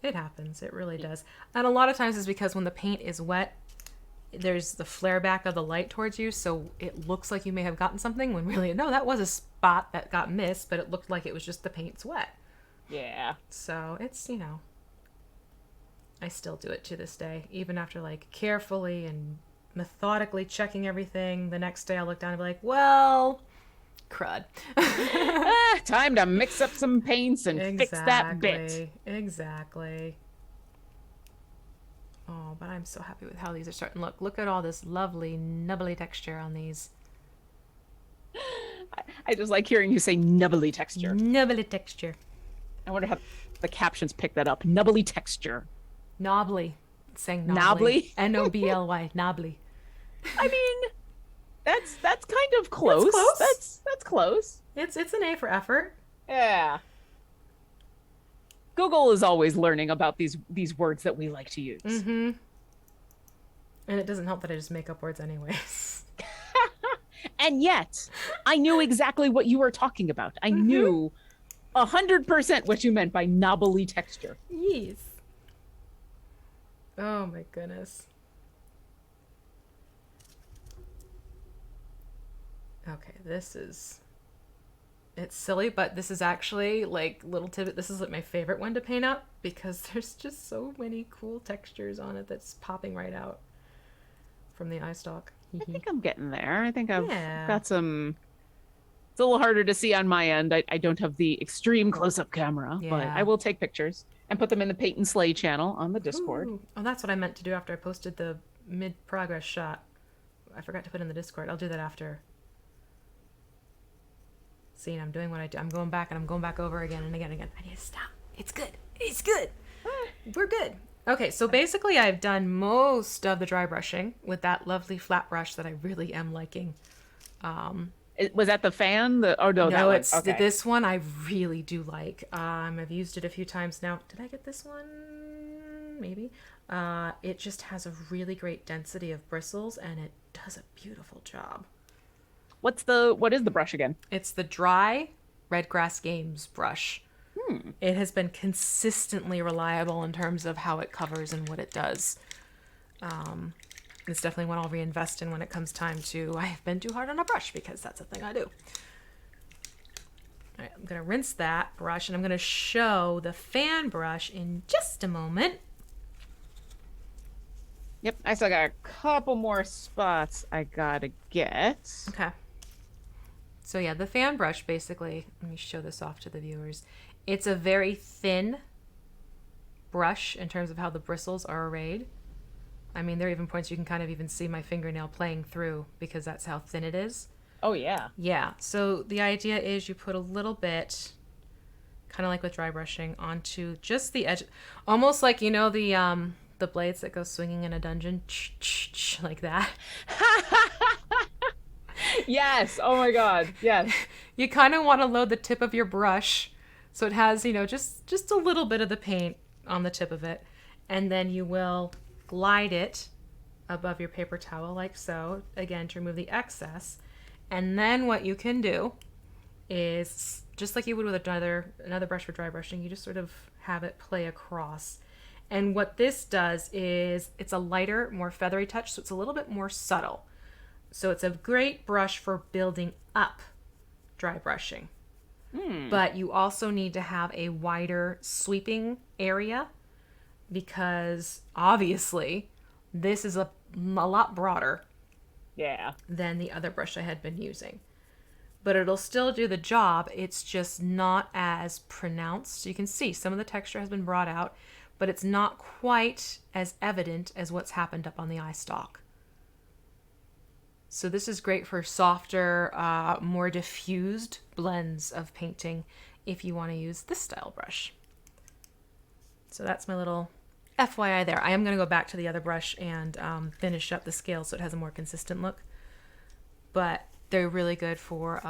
It happens. It really does. And a lot of times it's because when the paint is wet, there's the flare back of the light towards you, so it looks like you may have gotten something when really, no, that was a spot that got missed, but it looked like it was just the paint's wet. Yeah. So it's, I still do it to this day, even after like carefully and methodically checking everything. The next day I'll look down and be like, well, crud. Time to mix up some paints and fix that bit. Exactly. Oh, but I'm so happy with how these are starting to look. Look at all this lovely, nubbly texture on these. I just like hearing you say nubbly texture. Nubbly texture. I wonder how the captions pick that up. Nubbly texture. Knobbly. It's saying knobbly. Knobbly? N-O-B-L-Y. Knobbly. I mean, that's kind of close. It's close. That's close. It's an A for effort. Yeah. Google is always learning about these words that we like to use. Mm-hmm. And it doesn't help that I just make up words anyways. And yet, I knew exactly what you were talking about. I knew 100% what you meant by knobbly texture. Yes. Oh my goodness. Okay, it's silly, but this is actually like little tidbit. This is like my favorite one to paint up because there's just so many cool textures on it that's popping right out from the eye stalk. I think I'm getting there. I think I've got some. It's a little harder to see on my end. I don't have the extreme close-up camera, but I will take pictures and put them in the Paint and Slay channel on the Discord. Ooh. Oh, that's what I meant to do after I posted the mid-progress shot. I forgot to put in the Discord. I'll do that after. See, I'm doing what I do. I'm going back and I'm going back over again and again and again. I need to stop. It's good. It's good. We're good. Okay, so basically I've done most of the dry brushing with that lovely flat brush that I really am liking. Was that the fan? Oh no, that No, one. it's Okay. this one I really do like. I've used it a few times now. Did I get this one? Maybe. It just has a really great density of bristles and it does a beautiful job. What is the brush again? It's the dry Redgrass Games brush. Hmm. It has been consistently reliable in terms of how it covers and what it does. It's definitely one I'll reinvest in when it comes time to. I have been too hard on a brush because that's a thing I do. All right, I'm going to rinse that brush and I'm going to show the fan brush in just a moment. Yep, I still got a couple more spots I gotta get. Okay. So yeah, the fan brush basically, let me show this off to the viewers. It's a very thin brush in terms of how the bristles are arrayed. I mean, there are even points you can kind of even see my fingernail playing through because that's how thin it is. Oh yeah. Yeah, so the idea is you put a little bit, kind of like with dry brushing, onto just the edge, almost like, you know, the blades that go swinging in a dungeon, like that. Yes. Oh my God. Yes. You kind of want to load the tip of your brush so it has, you know, just a little bit of the paint on the tip of it, and then you will glide it above your paper towel like so, again to remove the excess. And then what you can do is, just like you would with another brush for dry brushing, you just sort of have it play across. And what this does is it's a lighter, more feathery touch, so it's a little bit more subtle. So it's a great brush for building up dry brushing. But you also need to have a wider sweeping area because obviously this is a lot broader Yeah. than the other brush I had been using. But it'll still do the job. It's just not as pronounced. You can see some of the texture has been brought out, but it's not quite as evident as what's happened up on the eye stalk. So this is great for softer, more diffused blends of painting if you want to use this style brush. So that's my little FYI there. I am going to go back to the other brush and finish up the scale so it has a more consistent look. But they're really good for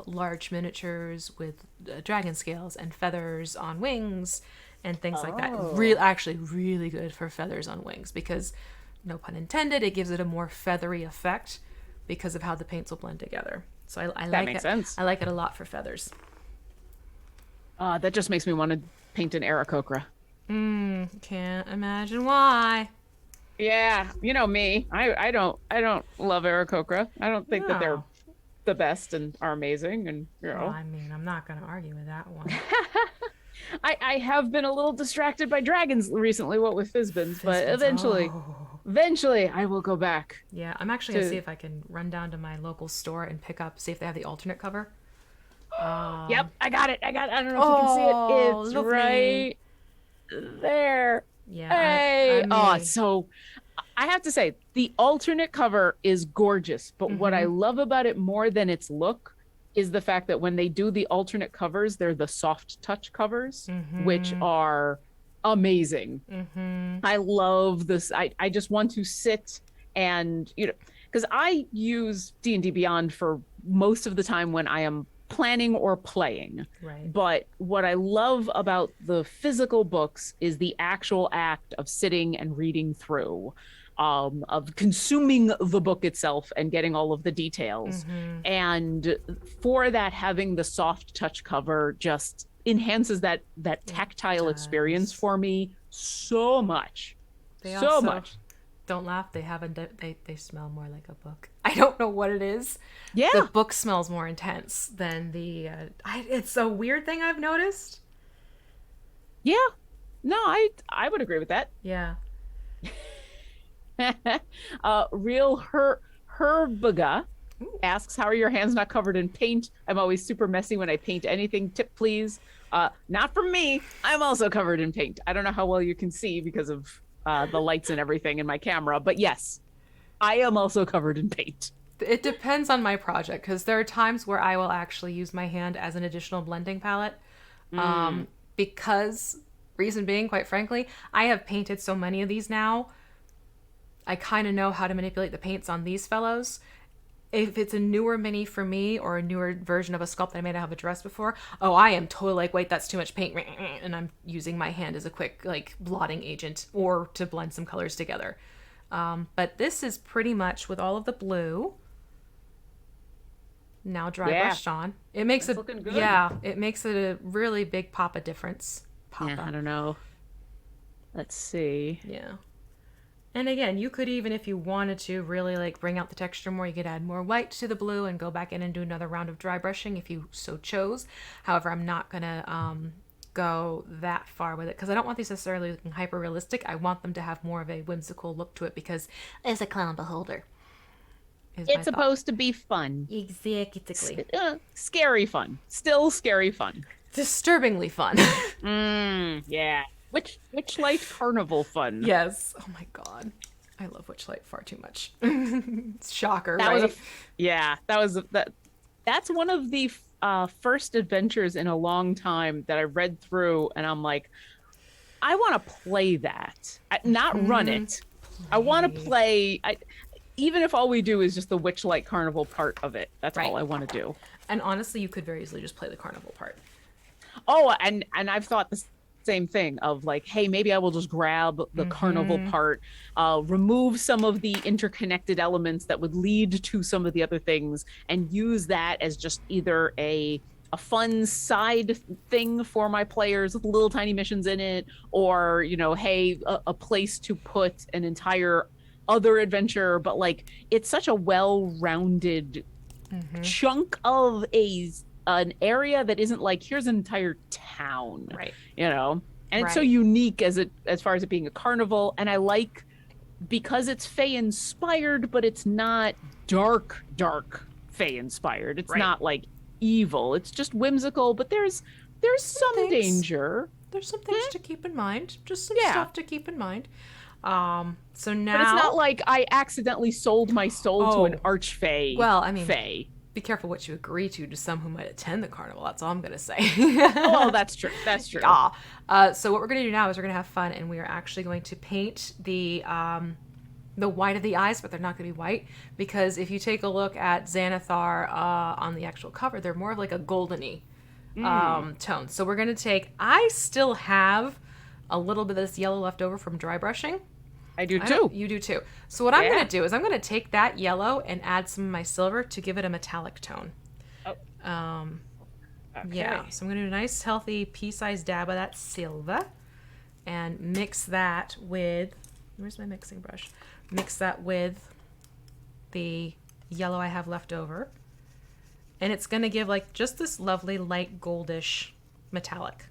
large miniatures with dragon scales and feathers on wings and things like that. Actually really good for feathers on wings because, no pun intended, it gives it a more feathery effect because of how the paints will blend together. So I That like makes it. sense. I like it a lot for feathers. That just makes me want to paint an Aarakocra. Can't imagine why. Yeah, you know me. I don't love Aarakocra. I don't think that they're No. the best and are amazing, and you Well, know. I mean, I'm not going to argue with that one. I have been a little distracted by dragons recently, what with Fizbins, but Fizbins, eventually I will go back. Yeah, I'm actually going to see if I can run down to my local store and see if they have the alternate cover. Yep, I got it. I don't know if you can see it. It's lovely. right there. Yeah. Hey. I So I have to say, the alternate cover is gorgeous, but what I love about it more than its look is the fact that when they do the alternate covers, they're the soft touch covers, which are amazing. I love this. I just want to sit and, you know, because I use D&D Beyond for most of the time when I am planning or playing. Right. But what I love about the physical books is the actual act of sitting and reading through, of consuming the book itself and getting all of the details. And for that, having the soft touch cover just enhances that tactile experience for me so much. So much. Don't laugh. They smell more like a book. I don't know what it is. Yeah. The book smells more intense than the. It's a weird thing I've noticed. Yeah. No, I would agree with that. Yeah. Real Herbiga asks, how are your hands not covered in paint? I'm always super messy when I paint anything. Tip, please. Not from me. I'm also covered in paint. I don't know how well you can see because of the lights and everything in my camera, but yes, I am also covered in paint. It depends on my project because there are times where I will actually use my hand as an additional blending palette. Because, reason being, quite frankly, I have painted so many of these now. I kind of know how to manipulate the paints on these fellows. if it's a newer mini for me or a newer version of a sculpt that I may not have addressed before, oh, I am totally like, wait, that's too much paint. And I'm using my hand as a quick like blotting agent or to blend some colors together. But this is pretty much with all of the blue now dry brushed on. It makes That's looking good. Yeah, it makes a really big papa difference. Yeah, I don't know. Let's see. Yeah. And again, you could even, if you wanted to, really like bring out the texture more, you could add more white to the blue and go back in and do another round of dry brushing if you so chose. However, I'm not gonna go that far with it because I don't want these necessarily looking hyper realistic. I want them to have more of a whimsical look to it because it's a clown beholder. It's supposed to be fun. Exactly. Scary fun. Still scary fun. Disturbingly fun. Yeah. Witchlight carnival fun. Yes. Oh my god. I love Witchlight far too much. Shocker, That right? That's one of the first adventures in a long time that I read through, and I'm like, I want to play that, not run it. I want to play. Even if all we do is just the Witchlight carnival part of it, that's all I want to do. And honestly, you could very easily just play the carnival part. Oh, and I've thought the same thing of like, hey, maybe I will just grab the carnival part, remove some of the interconnected elements that would lead to some of the other things, and use that as just either a fun side thing for my players with little tiny missions in it, or, you know, hey, a place to put an entire other adventure. But like, it's such a well-rounded chunk of an area that isn't like, here's an entire town, right? You know, and it's so unique as far as it being a carnival. And I like, because it's Fae inspired, but it's not dark Fae inspired. It's not like evil. It's just whimsical, but there's some danger. There's some things to keep in mind. Just some stuff to keep in mind. So now, but it's not like I accidentally sold my soul to an archfey. Well, I mean, Fae. Be careful what you agree to some who might attend the carnival. That's all I'm going to say. Oh, that's true. That's true. Yeah. So what we're going to do now is we're going to have fun, and we are actually going to paint the white of the eyes, but they're not going to be white, because if you take a look at Xanathar on the actual cover, they're more of like a goldeny tone. So we're going to take, I still have a little bit of this yellow left over from dry brushing. I do too. You do too. So what I'm going to do is I'm going to take that yellow and add some of my silver to give it a metallic tone. Okay. Yeah. So I'm going to do a nice, healthy, pea-sized dab of that silver and mix that with, where's my mixing brush? Mix that with the yellow I have left over. And it's going to give like just this lovely light goldish metallic.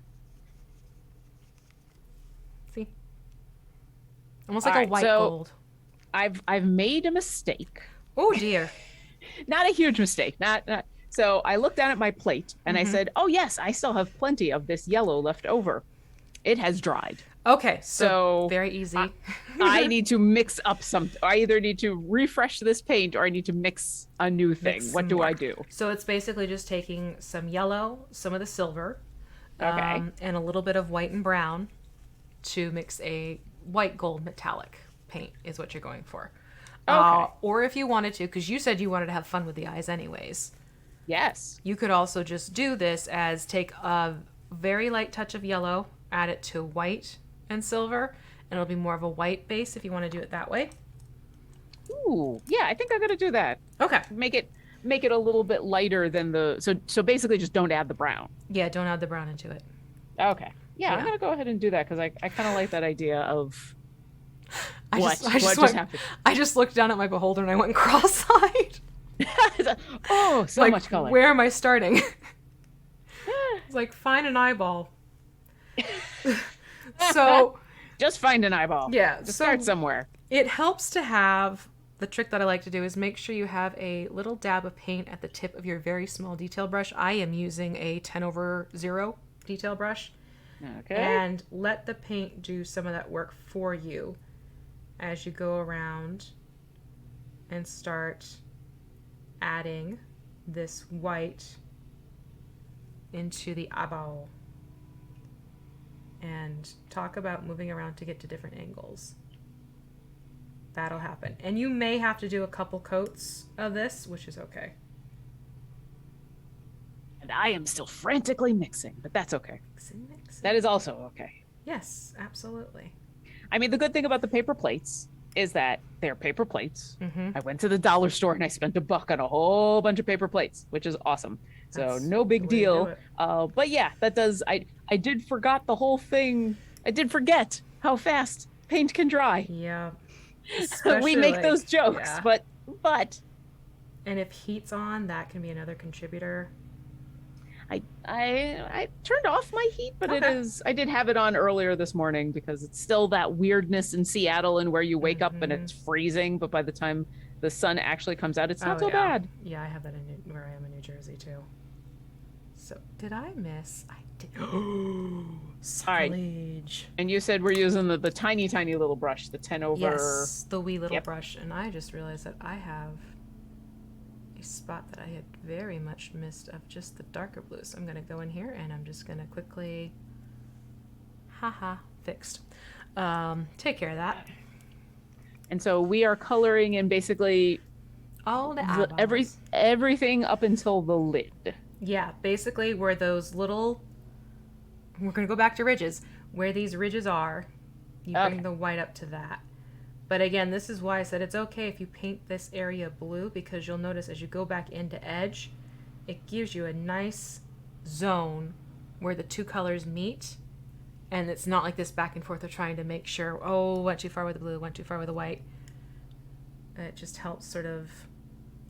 See? Almost like a white gold. I've made a mistake. Oh dear. Not a huge mistake. Not. So I looked down at my plate and I said, "Oh yes, I still have plenty of this yellow left over. It has dried." Okay, so very easy. I need to mix up something. I either need to refresh this paint or I need to mix a new thing. What do I do? So it's basically just taking some yellow, some of the silver, and a little bit of white and brown to mix a white gold metallic paint is what you're going for. Or if you wanted to, because you said you wanted to have fun with the eyes anyways. Yes. You could also just do this as take a very light touch of yellow, add it to white and silver, and it'll be more of a white base if you want to do it that way. Ooh, yeah, I think I'm gonna do that. Okay. Make it a little bit lighter than the so basically just don't add the brown. Yeah, don't add the brown into it. Okay. Yeah, I'm gonna go ahead and do that because I kind of like that idea of I just looked down at my beholder and I went cross-eyed. Oh, so like, much color. Where am I starting? It's like, find an eyeball. So just find an eyeball. Yeah. Just start somewhere. It helps to have, the trick that I like to do is make sure you have a little dab of paint at the tip of your very small detail brush. I am using a 10/0 detail brush. Okay. And let the paint do some of that work for you as you go around and start adding this white into the eyeball. And talk about moving around to get to different angles. That'll happen. And you may have to do a couple coats of this, which is okay. And I am still frantically mixing, but that's okay. Mixing. That is also okay. Yes, absolutely. I mean, the good thing about the paper plates is that they're paper plates. Mm-hmm. I went to the dollar store and I spent $1 on a whole bunch of paper plates, which is awesome. So no big deal. But yeah, that does. I did forgot the whole thing. I did forget how fast paint can dry. Yeah. We make those jokes, yeah. but. And if heat's on, that can be another contributor. I turned off my heat, but I did have it on earlier this morning because it's still that weirdness in Seattle and where you wake up and it's freezing, but by the time the sun actually comes out, it's not so bad. Yeah, I have that where I am in New Jersey too. So did I miss? I did. Sacrilege. All right. And you said we're using the tiny little brush, the 10 over. Yes, the wee little brush, and I just realized that I have spot that I had very much missed of just the darker blue. So I'm going to go in here and I'm just going to quickly fixed. Take care of that. And so we are coloring in basically all the eyeballs. Everything up until the lid. Yeah, basically where those little, we're going to go back to ridges. Where these ridges are, you bring the white up to that. But again, this is why I said it's okay if you paint this area blue, because you'll notice as you go back into edge, it gives you a nice zone where the two colors meet. And it's not like this back and forth of trying to make sure, went too far with the blue, went too far with the white. It just helps sort of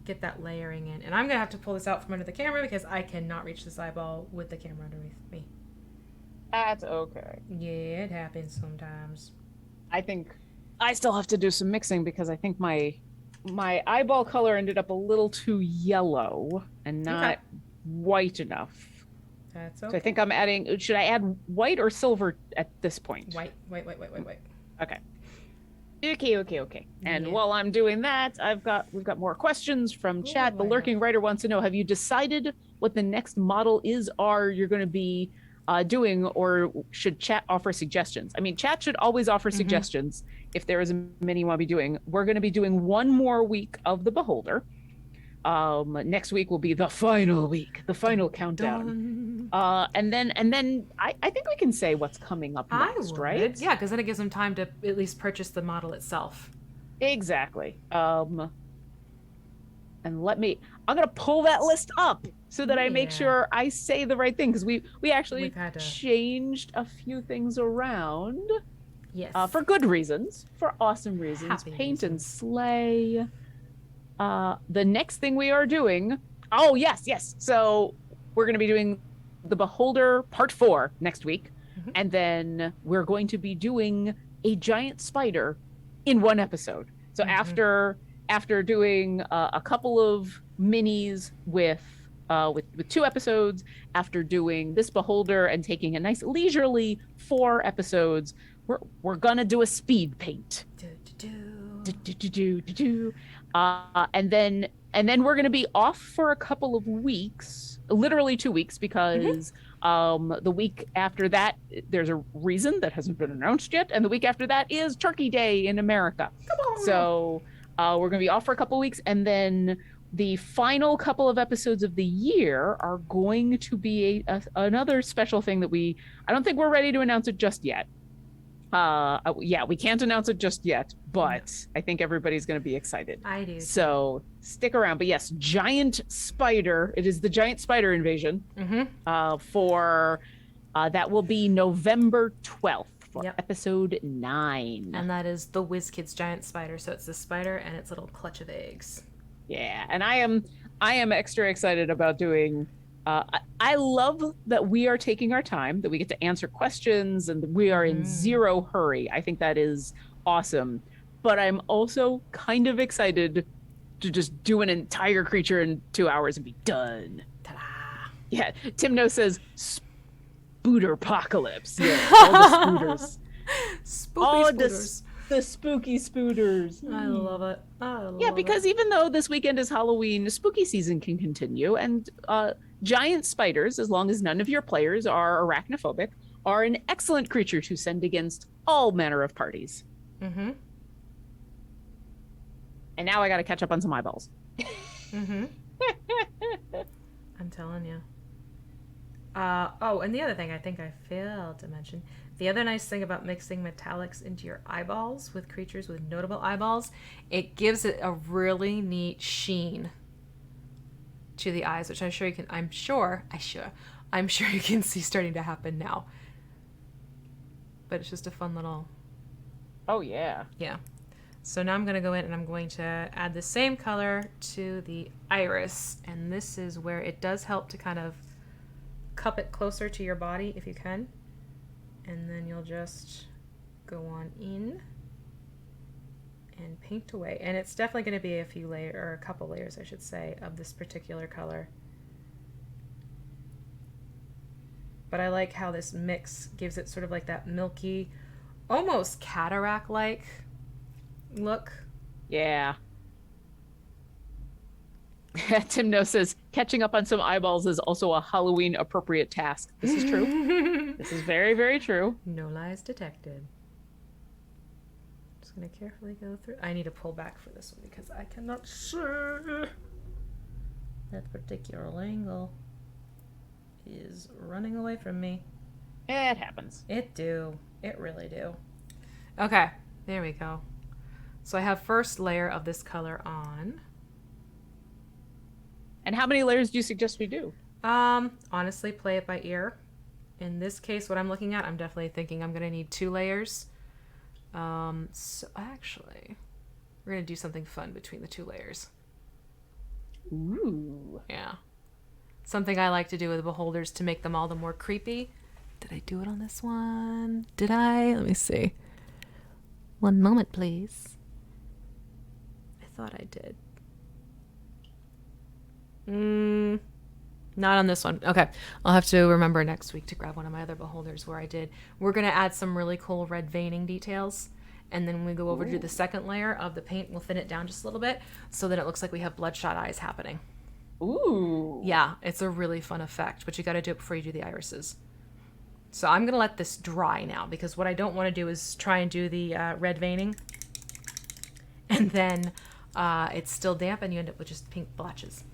get that layering in. And I'm going to have to pull this out from under the camera because I cannot reach this eyeball with the camera underneath me. That's okay. Yeah, it happens sometimes. I think I still have to do some mixing because I think my eyeball color ended up a little too yellow and not white enough. That's okay. So I think I'm adding, should I add white or silver at this point? White. Okay. Okay. And while I'm doing that, we've got more questions from chat. The Lurking Writer wants to know, have you decided what the next model you're going to be doing, or should chat offer suggestions? I mean, chat should always offer suggestions if there is a mini you want to be doing. We're going to be doing one more week of the Beholder. Next week will be the final week, the final countdown. And then I think we can say what's coming up next, right? Yeah, because then it gives them time to at least purchase the model itself. Exactly. And I'm gonna pull that list up so that I make sure I say the right thing, because we actually changed a few things around. Yes. For good reasons, for awesome reasons. Happy Paint reasons. and slay. The next thing we are doing, yes. So we're going to be doing the Beholder Part 4 next week. And then we're going to be doing a giant spider in one episode. So after doing a couple of minis with 2 episodes, after doing this Beholder and taking a nice leisurely 4 episodes, we're gonna do a speed paint. And then we're gonna be off for a couple of weeks, literally 2 weeks, because the week after that there's a reason that hasn't been announced yet, and the week after that is Turkey Day in America. So we're gonna be off for a couple of weeks, and then the final couple of episodes of the year are going to be another special thing that I don't think we're ready to announce it just yet. We can't announce it just yet, but I think everybody's going to be excited. I do. So stick around. But yes, giant spider. It is the giant spider invasion. That will be November 12th for episode 9. And that is the WizKids giant spider. So it's the spider and its little clutch of eggs. Yeah, and I am extra excited about doing. I love that we are taking our time, that we get to answer questions, and that we are in zero hurry. I think that is awesome. But I'm also kind of excited to just do an entire creature in 2 hours and be done. Ta-da! Yeah, Tim No says Spooderpocalypse. Yeah, all the spooters. Spookers. The spooky spooters. I love it. Because even though this weekend is Halloween, spooky season can continue, and giant spiders, as long as none of your players are arachnophobic, are an excellent creature to send against all manner of parties. And now I got to catch up on some eyeballs. Mm-hmm. I'm telling you. Oh, and the other thing I think I failed to mention, the other nice thing about mixing metallics into your eyeballs with creatures with notable eyeballs, it gives it a really neat sheen to the eyes, which I'm sure you can see starting to happen now. But it's just a fun little, Oh, yeah. yeah. So now I'm going to go in and I'm going to add the same color to the iris. And this is where it does help to kind of cup it closer to your body if you can. And then you'll just go on in and paint away. And it's definitely going to be a few layers, or a couple layers, I should say, of this particular color. But I like how this mix gives it sort of like that milky, almost cataract-like look. Yeah. Tim No says, catching up on some eyeballs is also a Halloween appropriate task. This is true. This is very, very true. No lies detected. Just going to carefully go through. I need to pull back for this one because I cannot see that particular angle is running away from me. It happens. It really do. Okay, there we go. So I have first layer of this color on. And how many layers do you suggest we do? Honestly, play it by ear. In this case, what I'm looking at, I'm definitely thinking I'm going to need 2 layers. So actually, we're going to do something fun between the 2 layers. Ooh. Yeah. Something I like to do with beholders to make them all the more creepy. Did I do it on this one? Did I? Let me see. One moment, please. I thought I did. Not on this one. Okay. I'll have to remember next week to grab one of my other beholders where I did. We're going to add some really cool red veining details. And then when we go over to the second layer of the paint, we'll thin it down just a little bit so that it looks like we have bloodshot eyes happening. Ooh. Yeah, it's a really fun effect, but you got to do it before you do the irises. So I'm going to let this dry now because what I don't want to do is try and do the red veining. And then it's still damp and you end up with just pink blotches.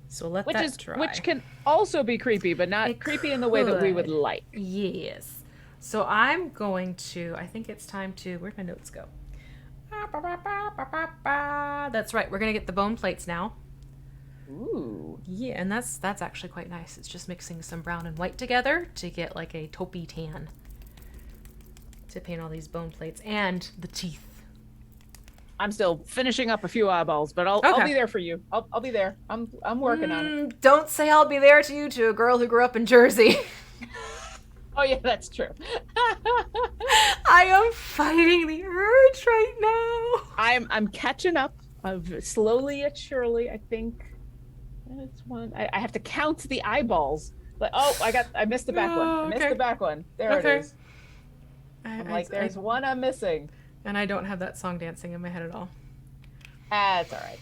So let that dry. Which can also be creepy, but not creepy in the way that we would like. Yes. So I'm going to, I think it's time to, where'd my notes go? That's right. We're going to get the bone plates now. Ooh. Yeah, and that's actually quite nice. It's just mixing some brown and white together to get like a taupey tan to paint all these bone plates and the teeth. I'm still finishing up a few eyeballs, but I'll be there for you. I'll be there. I'm working on it. Don't say I'll be there to you, to a girl who grew up in Jersey. Oh yeah, that's true. I am fighting the urge right now. I'm catching up. Slowly yet surely. I think it's one. I have to count the eyeballs. But I missed the back one. I missed the back one. There it is. There's one I'm missing. And I don't have that song dancing in my head at all. That's all right.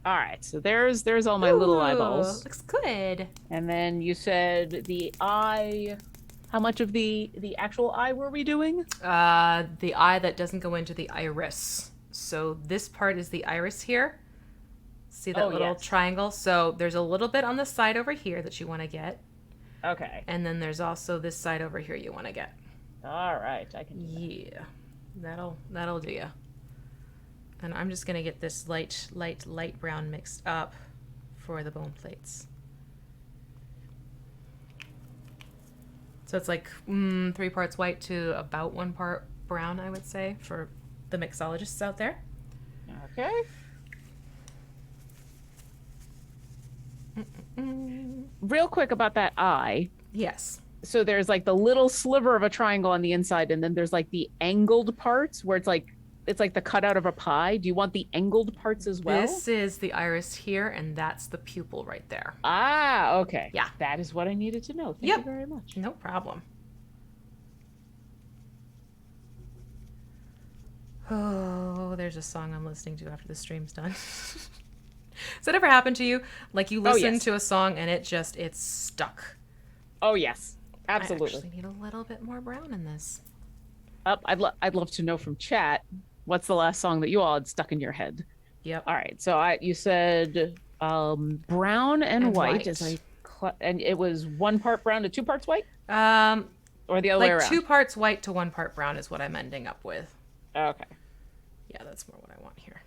All right, so there's all my little eyeballs. Looks good. And then you said the eye. How much of the actual eye were we doing? The eye that doesn't go into the iris. So this part is the iris here. See that little triangle? So there's a little bit on the side over here that you want to get. Okay. And then there's also this side over here you want to get. All right, I can do that. Yeah, that'll do ya. And I'm just gonna get this light brown mixed up for the bone plates. So it's like 3 parts white to about 1 part brown, I would say, for the mixologists out there. Okay. Real quick about that eye. Yes. So there's like the little sliver of a triangle on the inside, and then there's like the angled parts where it's like the cutout of a pie. Do you want the angled parts as well? This is the iris here, and that's the pupil right there. Ah, okay. Yeah. That is what I needed to know. Thank you very much. No problem. Oh, there's a song I'm listening to after the stream's done. Has that ever happened to you? Like you listen to a song and it's stuck. Oh, yes. Absolutely. I actually need a little bit more brown in this. I'd love to know from chat what's the last song that you all had stuck in your head. Yep. All right, so you said brown and And white white. as and it was 1 part brown to 2 parts white, Um, or the other way like 2 around. parts white to 1 part brown is what I'm ending up with. Okay. Yeah, that's more what I want here.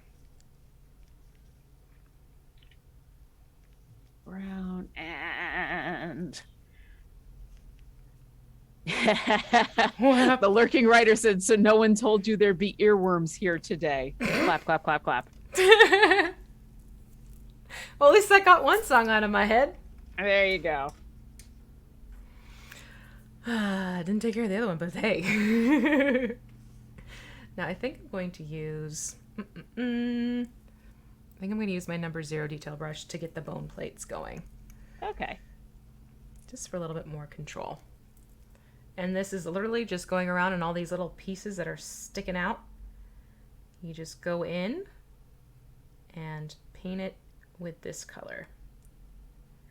Brown and What the lurking writer said, so no one told you there'd be earworms here today. Clap, clap, clap, clap. Well, at least I got one song out of my head. There you go. I didn't take care of the other one, but hey. Now I think I'm going to use. I think I'm going to use my number 0 detail brush to get the bone plates going. Okay. Just for a little bit more control. And this is literally just going around and all these little pieces that are sticking out. You just go in and paint it with this color.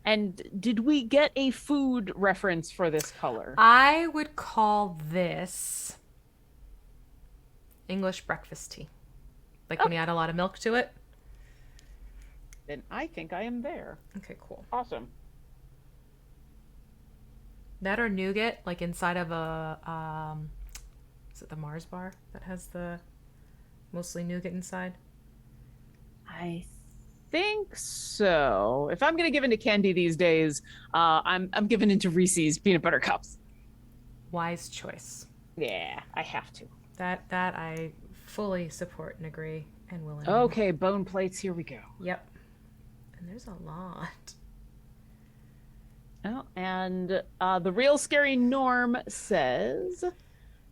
And did we get a food reference for this color? I would call this English breakfast tea. Like when you add a lot of milk to it. Then I think I am there. Okay, cool. Awesome. That or nougat, like inside of a, is it the Mars bar that has the mostly nougat inside? I think so. If I'm gonna give into candy these days, I'm giving into Reese's peanut butter cups. Wise choice. Yeah, I have to. That I fully support and agree and will. Okay, bone plates. Here we go. Yep. And there's a lot. Oh, and the real scary Norm says,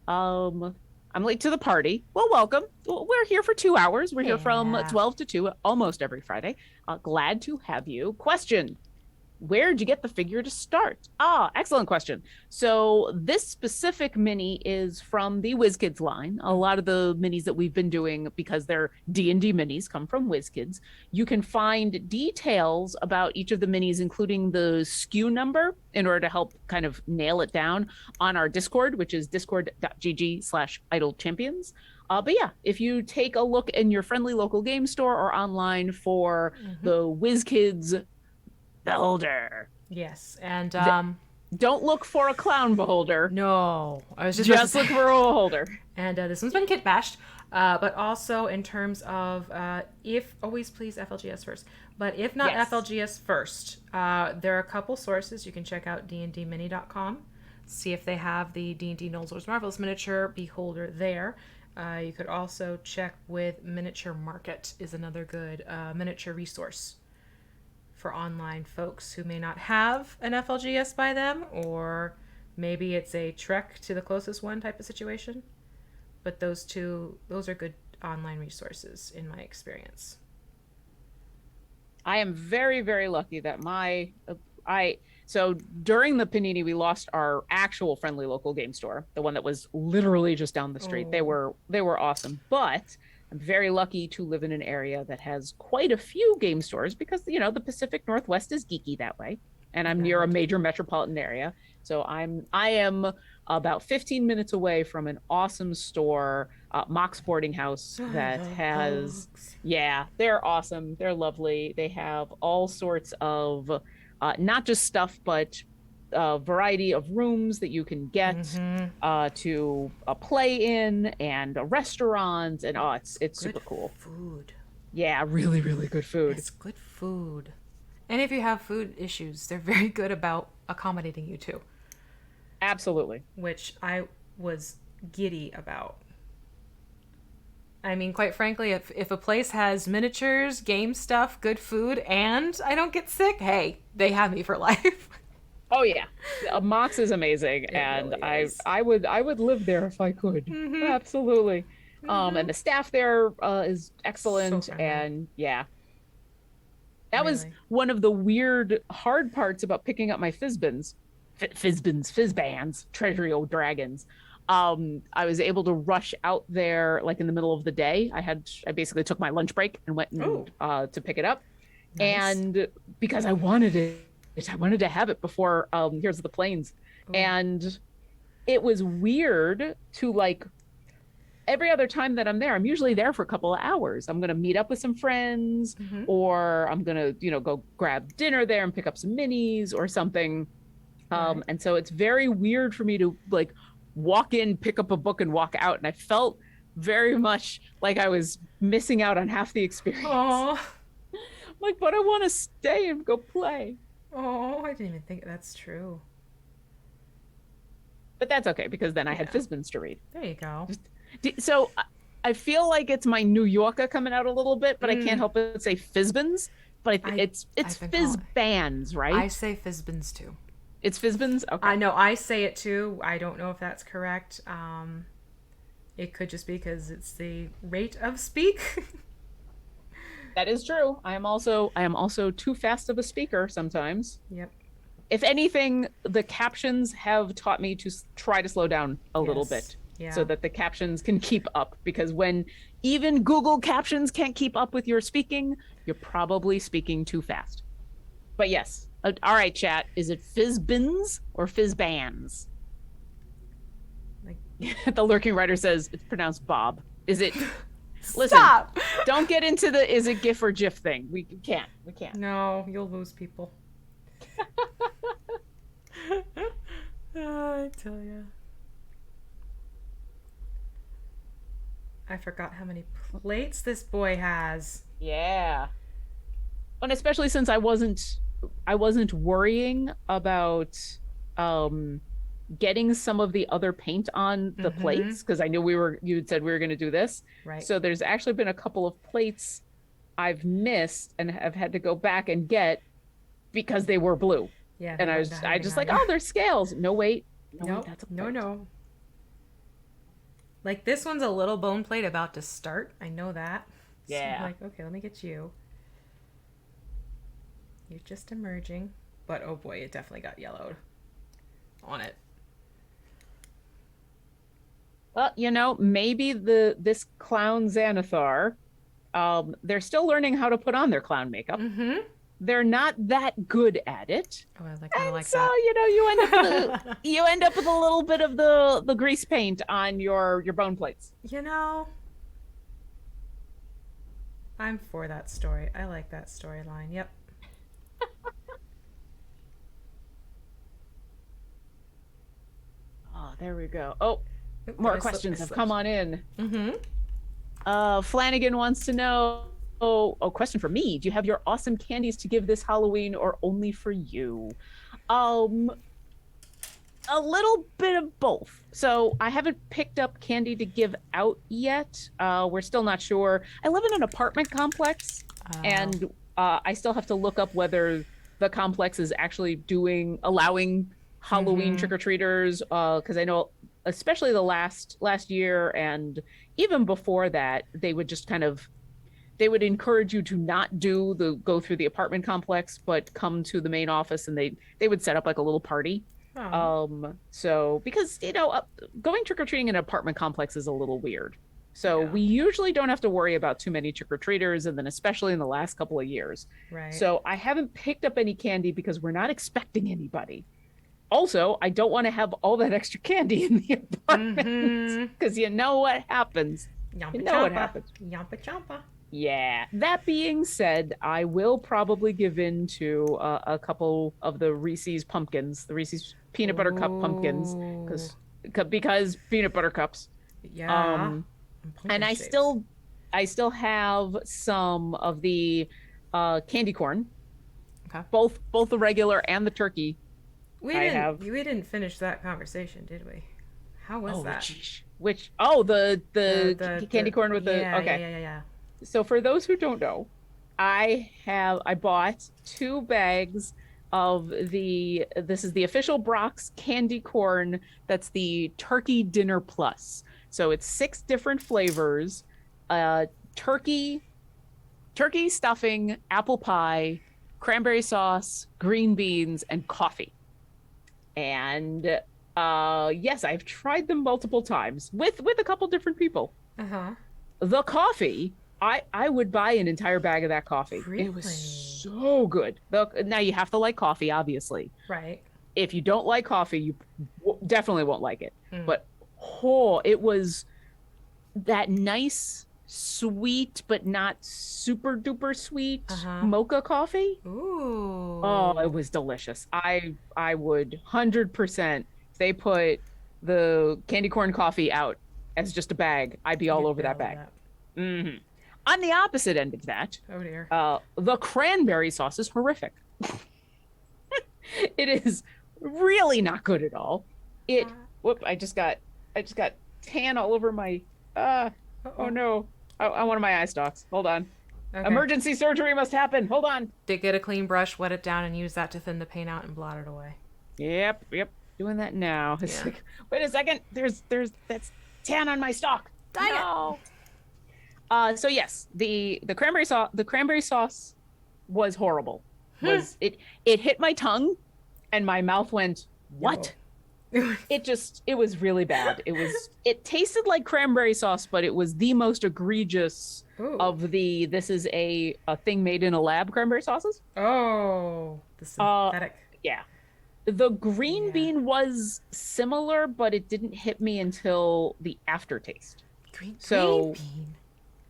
I'm late to the party. Well, welcome. We're here for 2 hours. We're here from 12 to 2 almost every Friday. Glad to have you. Question: where'd you get the figure to start? Excellent question. So this specific mini is from the WizKids line. A lot of the minis that we've been doing, because they're D&D minis, come from WizKids. You can find details about each of the minis, including the SKU number, in order to help kind of nail it down, on our Discord, which is discord.gg/idlechampions. But yeah, if you take a look in your friendly local game store or online for the WizKids beholder. Yes, and don't look for a clown beholder. No, I was just look for a beholder. And this one's been kit bashed, but also in terms of if always please FLGS first, but if not FLGS first, there are a couple sources you can check out. dndmini.com, see if they have the D&D Noel's Marvelous miniature beholder there. You could also check with Miniature Market, is another good miniature resource for online folks who may not have an FLGS by them, or maybe it's a trek to the closest one type of situation. But those are good online resources in my experience. I am very, very lucky that so during the Panini, we lost our actual friendly local game store, the one that was literally just down the street. They were awesome, but I'm very lucky to live in an area that has quite a few game stores, because, the Pacific Northwest is geeky that way. And I'm near a major metropolitan area. So I am about 15 minutes away from an awesome store, Mox Boarding House, that has, they're awesome. They're lovely. They have all sorts of, not just stuff, but a variety of rooms that you can get to play in, and restaurants, and it's super cool. Food. Yeah, really, really good food. It's good food. And if you have food issues, they're very good about accommodating you too. Absolutely. Which I was giddy about. I mean, quite frankly, if a place has miniatures, game stuff, good food, and I don't get sick, hey, they have me for life. Oh yeah, Mox is amazing, and really is. I would live there if I could. Absolutely. And the staff there is excellent, so and yeah, that was one of the weird, hard parts about picking up my Fizbands, Treasury Old Dragons. I was able to rush out there like in the middle of the day. I basically took my lunch break and went to pick it up, and because I wanted it. I wanted to have it before Heroes of the Plains. And it was weird to every other time that I'm there, I'm usually there for a couple of hours. I'm going to meet up with some friends, or I'm going to, go grab dinner there and pick up some minis or something. Right. And so it's very weird for me to like walk in, pick up a book and walk out. And I felt very much like I was missing out on half the experience. Oh, Like, but I want to stay and go play. oh, I didn't even think that's true. But that's okay because then I had Fizbins to read. There you go. So I feel like it's my New Yorker coming out a little bit, but I can't help but say Fizbins. But it's Fizz bands, right? I say Fizbins too. It's Fizbins? Okay. I know I say it too. I don't know if that's correct. It could just be because it's the rate of speak. That is true. I am also too fast of a speaker sometimes. Yep. If anything, the captions have taught me to try to slow down a little bit so that the captions can keep up, because when even Google captions can't keep up with your speaking, you're probably speaking too fast. But yes. All right, chat. Is it Fizbins or Fizzbands? Like the lurking writer says it's pronounced Bob. Is it? Listen, Stop! Don't get into the is it GIF or GIF thing. We can't. No, you'll lose people. I tell ya. I forgot how many plates this boy has. Yeah. And especially since I wasn't worrying about getting some of the other paint on the plates, because I knew you had said we were going to do this. Right. So there's actually been a couple of plates I've missed and have had to go back and get because they were blue. Yeah. And I just like, oh, they're scales. No, wait. No, that's a plate. no. Like this one's a little bone plate about to start. I know that. Yeah. So I'm like, okay, let me get you. You're just emerging. But oh boy, it definitely got yellowed on it. Well, maybe this clown Xanathar, they're still learning how to put on their clown makeup. They're not that good at it. Oh, I kind of like so, that. you end up with a little bit of the grease paint on your bone plates. I'm for that story. I like that storyline. Yep. Oh, there we go. Oh, more questions have come on in. Flanagan wants to know, question for me. Do you have your awesome candies to give this Halloween or only for you? A little bit of both. So I haven't picked up candy to give out yet. We're still not sure. I live in an apartment complex, and I still have to look up whether the complex is actually allowing Halloween trick-or-treaters, because I know especially the last year and even before that, they would just they would encourage you to not go through the apartment complex, but come to the main office, and they would set up like a little party. So because going trick-or-treating in an apartment complex is a little weird. So we usually don't have to worry about too many trick-or-treaters, and then especially in the last couple of years. Right. So I haven't picked up any candy because we're not expecting anybody. Also, I don't want to have all that extra candy in the apartment because you know what happens. What happens. Yampa champa. Yeah. That being said, I will probably give in to a couple of the Reese's pumpkins, the Reese's peanut butter cup pumpkins, because peanut butter cups. Yeah. And I still have some of the candy corn. Okay. Both the regular and the turkey. We didn't finish that conversation, did we? How was that? The candy corn with the okay. Yeah. So for those who don't know, I bought 2 bags of this is the official Brock's candy corn. That's the Turkey Dinner Plus. So it's 6 different flavors: turkey stuffing, apple pie, cranberry sauce, green beans, and coffee. And yes, I've tried them multiple times with a couple different people. The coffee, I would buy an entire bag of that coffee. Really? It was so good. Now you have to like coffee, obviously. Right. If you don't like coffee, you definitely won't like it. But it was that nice, sweet, but not super duper sweet Uh-huh. mocha coffee. Oh, it Ooh. was delicious. I would 100% if they put the candy corn coffee out as just a bag, I'd be all You'd over be that all over bag. that. Hmm. On the opposite end of that, Oh dear. the cranberry sauce is horrific. It is really not good at all. It whoop, I just got tan all over my oh Uh-oh. no. I one of my eye stalks. Hold on. Okay. Emergency surgery must happen. Hold on. Get a clean brush, wet it down, and use that to thin the paint out and blot it away. Yep. Doing that now. It's Yeah. like, wait a second. There's that's tan on my stalk. Dang it. No. So yes, the cranberry sauce was horrible. Was it hit my tongue and my mouth went, what? It was really bad. It tasted like cranberry sauce, but it was the most egregious Ooh. of this is a thing made in a lab cranberry sauces. Oh, the synthetic. Yeah. The green bean was similar, but it didn't hit me until the aftertaste. Green bean.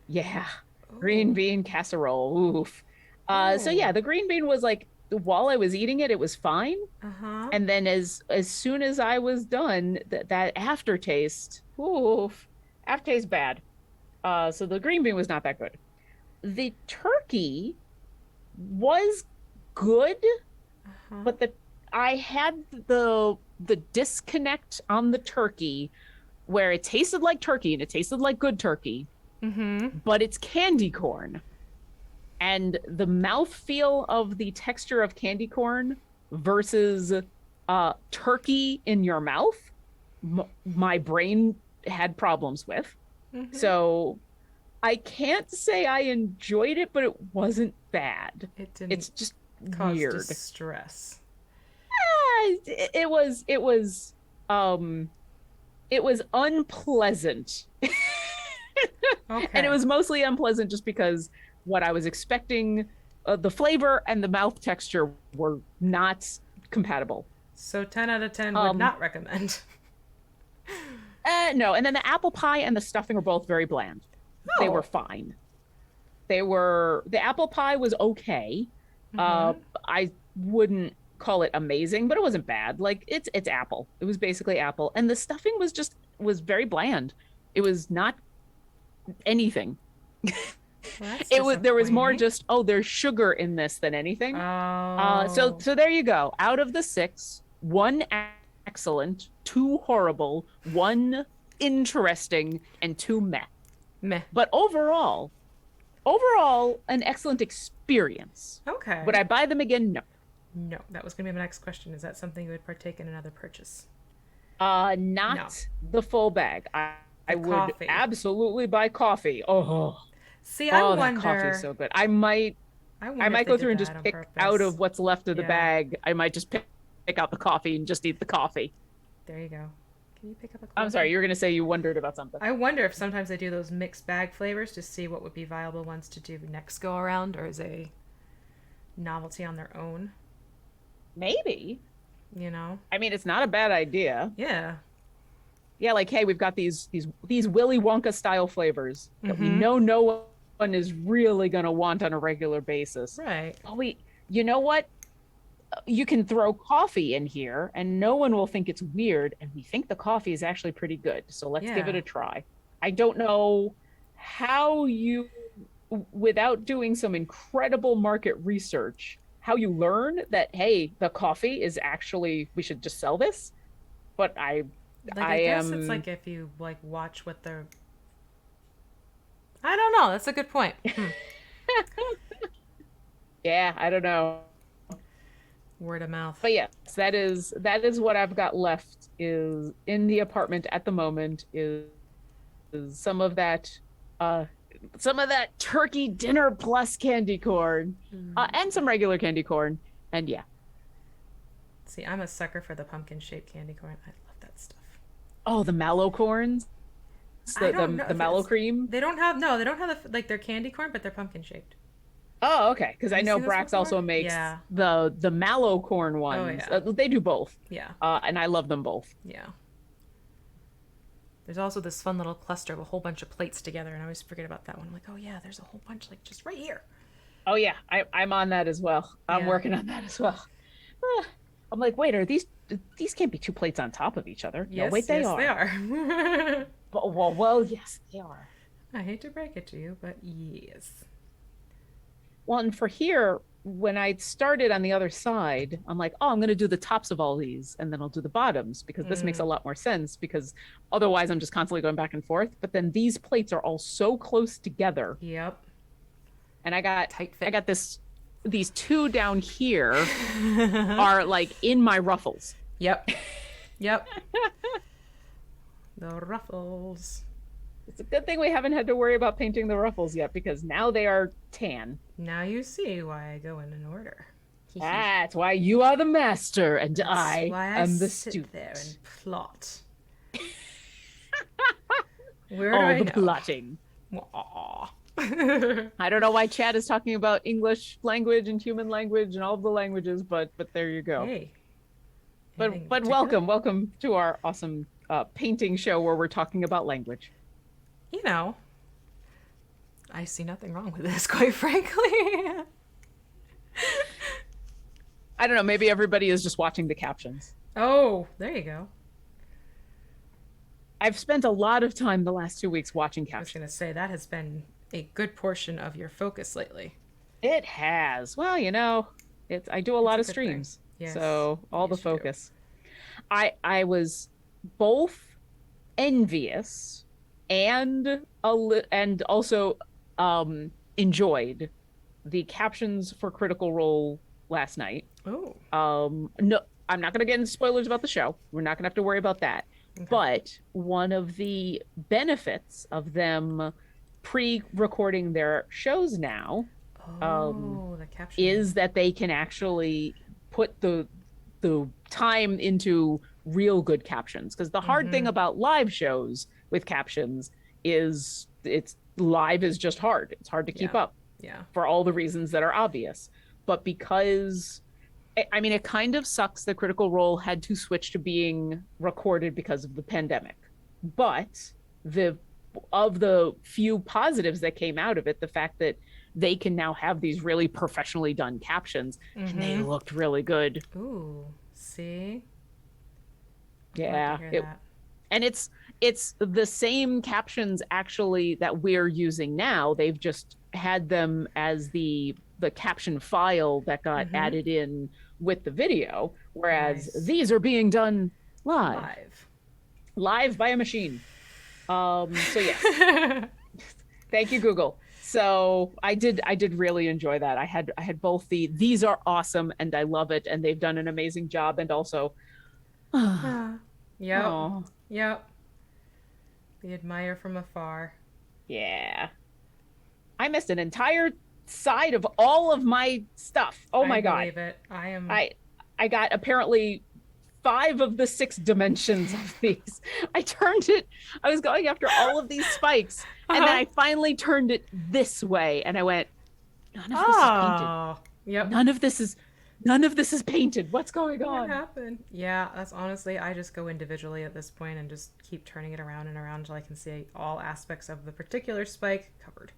Yeah. Ooh. Green bean casserole. Oof. So yeah, the green bean was like while I was eating it, it was fine. Uh-huh. And then as soon as I was done, that aftertaste, oof, aftertaste bad. So the green bean was not that good. The turkey was good, but I had the disconnect on the turkey where it tasted like turkey and it tasted like good turkey, but it's candy corn. And the mouthfeel of the texture of candy corn versus turkey in your mouth, my brain had problems with. So I can't say I enjoyed it, but it wasn't bad. It's just cause weird. distress. It was unpleasant. Okay. And it was mostly unpleasant just because what I was expecting, the flavor and the mouth texture were not compatible. So 10 out of 10 would not recommend. No, and then the apple pie and the stuffing were both very bland. They were fine. The apple pie was okay. I wouldn't call it amazing, but it wasn't bad. Like it's apple. It was basically apple, and the stuffing was very bland. It was not anything. Well, there was more just there's sugar in this than anything. Oh. So there you go. Out of the 6, 1 excellent, 2 horrible, 1 interesting, and 2 meh. But overall an excellent experience. Okay. Would I buy them again? No. No, that was going to be my next question. Is that something you would partake in another purchase? Not the full bag. I would absolutely buy coffee. See, I wonder. That coffee's so good. I might go through and just pick out of what's left of the bag. I might just pick out the coffee and just eat the coffee. There you go. Can you pick up a coffee? I'm sorry, you were going to say you wondered about something. I wonder if sometimes they do those mixed bag flavors to see what would be viable ones to do next go around, or is a novelty on their own. Maybe. You know? I mean, it's not a bad idea. Yeah. Yeah, like, hey, we've got these Willy Wonka style flavors that we know no one is really going to want on a regular basis. Right. But you know what? You can throw coffee in here and no one will think it's weird. And we think the coffee is actually pretty good. So let's give it a try. I don't know how you, without doing some incredible market research, how you learn that, hey, the coffee is actually, we should just sell this. But I guess it's like if you watch what they're. I don't know. That's a good point. Yeah, I don't know. Word of mouth. But yes, that is what I've got left is in the apartment at the moment is some of that turkey dinner plus candy corn and some regular candy corn. And yeah. See, I'm a sucker for the pumpkin shaped candy corn. I love that stuff. Oh, the mallow corns. The mallow cream. They don't have their candy corn, but they're pumpkin shaped. Oh, okay. Because I know Brax also makes the mallow corn ones. Oh, yeah. They do both. Yeah. And I love them both. Yeah. There's also this fun little cluster of a whole bunch of plates together, and I always forget about that one. I'm like, oh yeah, there's a whole bunch like just right here. Oh yeah, I'm on that as well. I'm Yeah. working on that as well. Ah, I'm like, wait, are these can't be two plates on top of each other? No, Yes, wait, they yes, are. they are. Well, yes, they are. I hate to break it to you, but yes. Well, and for here, when I started on the other side, I'm like, oh, I'm going to do the tops of all these, and then I'll do the bottoms because this makes a lot more sense. Because otherwise, I'm just constantly going back and forth. But then these plates are all so close together, Yep. and I got Tight fit. I got these two down here are like in my ruffles. Yep. Yep. The ruffles. It's a good thing we haven't had to worry about painting the ruffles yet because now they are tan. Now you see why I go in an order. That's why you are the master and That's I why am the sit student. there and plot. Where do I All the know? plotting. Aw. I don't know why Chad is talking about English language and human language and all of the languages, but there you go. Hey. But welcome to our awesome painting show where we're talking about language. You know, I see nothing wrong with this, quite frankly. I don't know, maybe everybody is just watching the captions. Oh, there you go. I've spent a lot of time the last 2 weeks watching I was captions. going to say, that has been a good portion of your focus lately. It has. Well, you know, I do a lot of a good thing. streams. Yes, So all the yes, you do. focus. I was both envious and also enjoyed the captions for Critical Role last night. Oh. No, I'm not going to get into spoilers about the show. We're not going to have to worry about that. Okay. But one of the benefits of them pre-recording their shows now the caption is that they can actually put the time into real good captions. Because the hard thing about live shows with captions is live is just hard. It's hard to keep up for all the reasons that are obvious. But because I mean, it kind of sucks that Critical Role had to switch to being recorded because of the pandemic. But of the few positives that came out of it, the fact that they can now have these really professionally done captions and they looked really good. Ooh, see? Yeah. Glad to hear that. And it's the same captions actually that we're using now. They've just had them as the caption file that got added in with the video, whereas these are being done live by a machine. So yes. Thank you, Google. So I did really enjoy that. I had both these are awesome and I love it and they've done an amazing job, and also Yep. Aw. Yep. We admire from afar. Yeah. I missed an entire side of all of my stuff. Oh my God. I believe it. I got apparently 5 of the 6 dimensions of these. I was going after all of these spikes, and then I finally turned it this way, and I went, none of this is painted. Yep. None of this is painted. What's going on? What happened? Yeah, that's honestly, I just go individually at this point and just keep turning it around and around until I can see all aspects of the particular spike covered.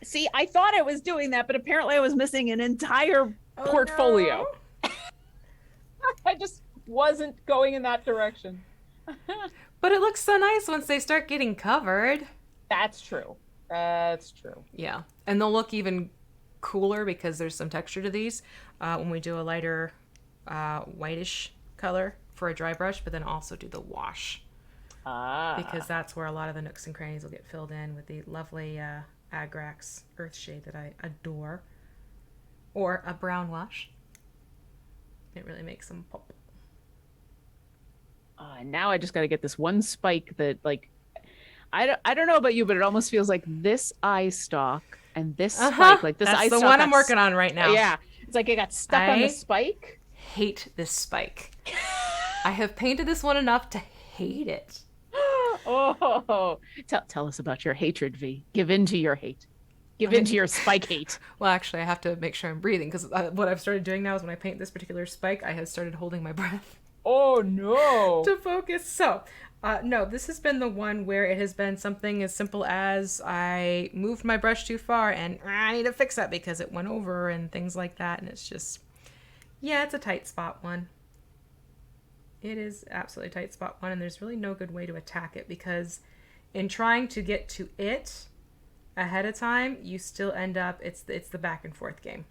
See, I thought I was doing that, but apparently I was missing an entire portfolio. No. I just wasn't going in that direction. But it looks so nice once they start getting covered. That's true. That's true. Yeah, and they'll look even cooler because there's some texture to these when we do a lighter whitish color for a dry brush, but then also do the wash. Because that's where a lot of the nooks and crannies will get filled in with the lovely Agrax Earthshade that I adore. Or a brown wash. It really makes them pop. Now I just got to get this one spike that, like, I don't know about you, but it almost feels like this eye stalk and this spike, like this eye stalk. That's the one I'm working on right now. Yeah, it's like it got stuck on the spike. Hate this spike. I have painted this one enough to hate it. Oh, tell us about your hatred, V. Give in to your hate. Give in to your spike hate. Well, actually, I have to make sure I'm breathing because what I've started doing now is when I paint this particular spike, I have started holding my breath. Oh no. to focus. So, no, this has been the one where it has been something as simple as I moved my brush too far and I need to fix that because it went over and things like that. And it's just, yeah, it's a tight spot one. It is absolutely tight spot one, and there's really no good way to attack it because in trying to get to it ahead of time, you still end up, it's the back and forth game.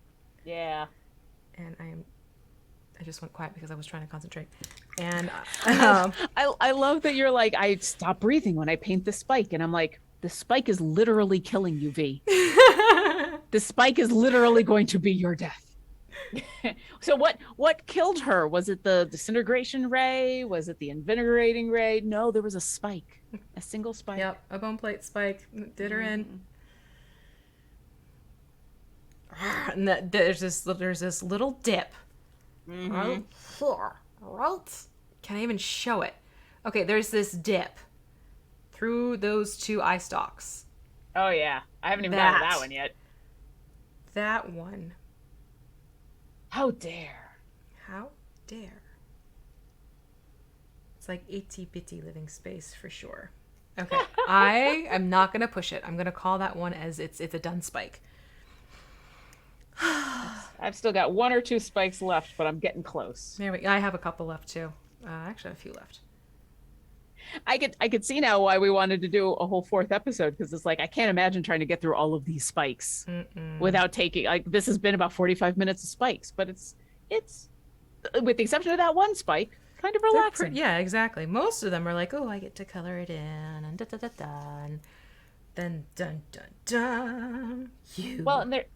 Yeah. And I just went quiet because I was trying to concentrate. And I love that you're like, I stop breathing when I paint the spike. And I'm like, the spike is literally killing you, V. The spike is literally going to be your death. So what killed her? Was it the disintegration ray? Was it the invigorating ray? No, there was a spike. A single spike. Yep, a bone plate spike. Did her in. And there's this little dip. Right? Can I even show it? Okay, there's this dip through those two eye stalks. Oh yeah, I haven't even gotten to that one yet. That one. How dare? How dare? It's like itty bitty living space for sure. Okay, I am not gonna push it. I'm gonna call that one as it's a done spike. I've still got one or two spikes left, but I'm getting close. There we go. I have a couple left too. Actually, I have a few left. I could see now why we wanted to do a whole fourth episode, because it's like I can't imagine trying to get through all of these spikes without taking, like, this has been about 45 minutes of spikes, but it's with the exception of that one spike, kind of relaxing. Yeah, exactly. Most of them are like, oh, I get to color it in and da da da da, and then dun dun dun. Well, and there's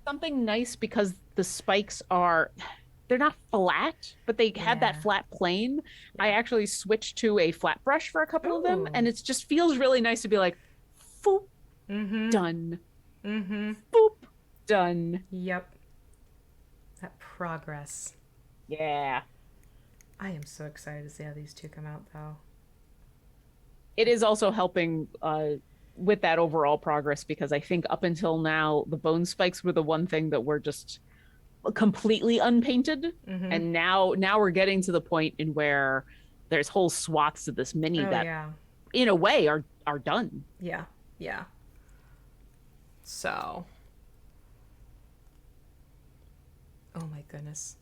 something nice because the spikes they're not flat, but they have that flat plane. I actually switched to a flat brush for a couple of them, and it just feels really nice to be like, boop, done. Boop, done. Yep. That progress. Yeah. I am so excited to see how these two come out, though. It is also helping with that overall progress, because I think up until now, the bone spikes were the one thing that were just completely unpainted, and now we're getting to the point in where there's whole swaths of this mini in a way are done. Yeah So, oh my goodness,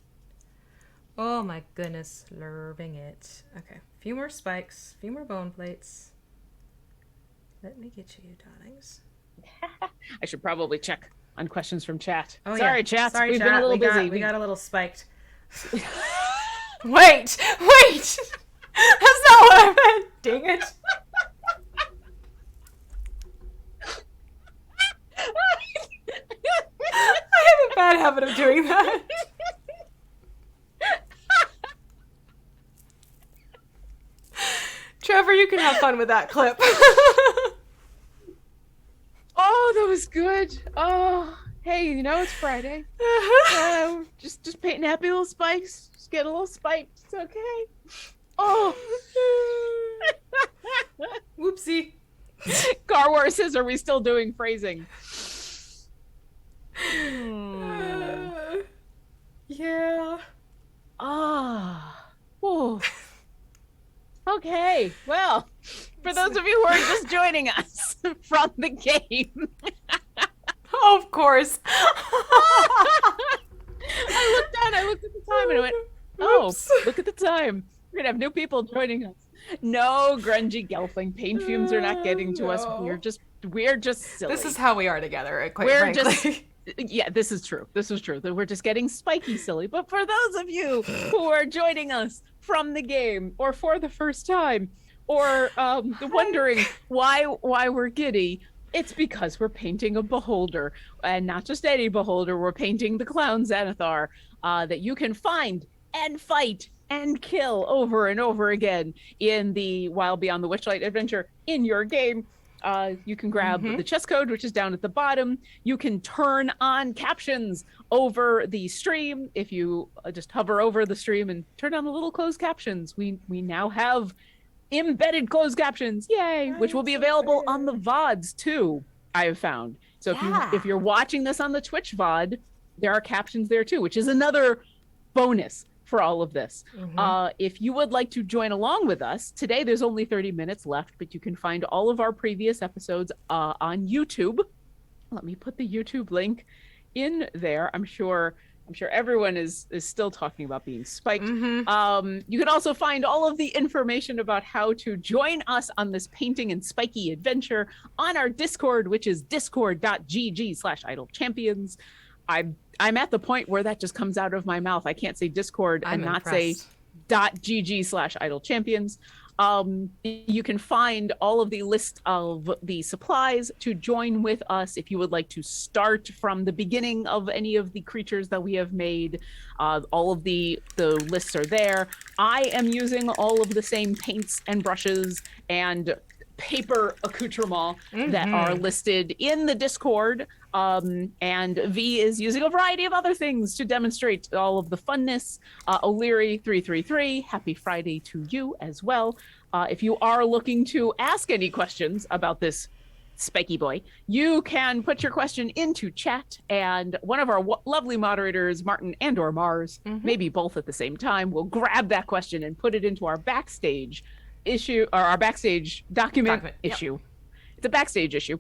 loving it. Okay, a few more spikes, a few more bone plates. Let me get you, darlings. I should probably check on questions from chat. Oh, Sorry, yeah. chat. Sorry, We've chat. been a little busy. We got a little spiked. Wait! That's not what I meant. Dang it. I have a bad habit of doing that. Trevor, you can have fun with that clip. Oh, that was good. Oh, hey, it's Friday. Just painting happy little spikes. Just get a little spiked. It's okay. Oh. Whoopsie. Car Wars says, are we still doing phrasing? Yeah. Ah. Oh. Okay. Well, for those of you who are just joining us from the game. Of course. I looked at the time and I went, oh, oops. Look at the time. We're going to have new people joining us. No grungy gelfling. Paint fumes are not getting to us. We're just silly. This is how we are together, quite frankly. Yeah, this is true. We're just getting spiky silly. But for those of you who are joining us from the game or for the first time or wondering why we're giddy, it's because we're painting a beholder, and not just any beholder. We're painting the clown Xanathar that you can find and fight and kill over and over again in the Wild Beyond the Witchlight adventure in your game. You can grab the chess code, which is down at the bottom. You can turn on captions over the stream. If you just hover over the stream and turn on the little closed captions, we now have embedded closed captions, yay, which will be available on the VODs too, I have found. So if you're watching this on the Twitch VOD, there are captions there too, which is another bonus. for all of this. If you would like to join along with us, today there's only 30 minutes left, but you can find all of our previous episodes on YouTube. Let me put the YouTube link in there. I'm sure everyone is still talking about being spiked. You can also find all of the information about how to join us on this painting and spiky adventure on our Discord, which is discord.gg/idlechampions. I'm at the point where that just comes out of my mouth. I can't say Discord and not say .gg/idlechampions. You can find all of the list of the supplies to join with us if you would like to start from the beginning of any of the creatures that we have made. All of the lists are there. I am using all of the same paints and brushes and paper accoutrements that are listed in the Discord. And V is using a variety of other things to demonstrate all of the funness. O'Leary 333, happy Friday to you as well. If you are looking to ask any questions about this spiky boy, you can put your question into chat, and one of our lovely moderators, Martin and/or Mars, maybe both at the same time, will grab that question and put it into our backstage issue, or our backstage document issue. It's a backstage issue.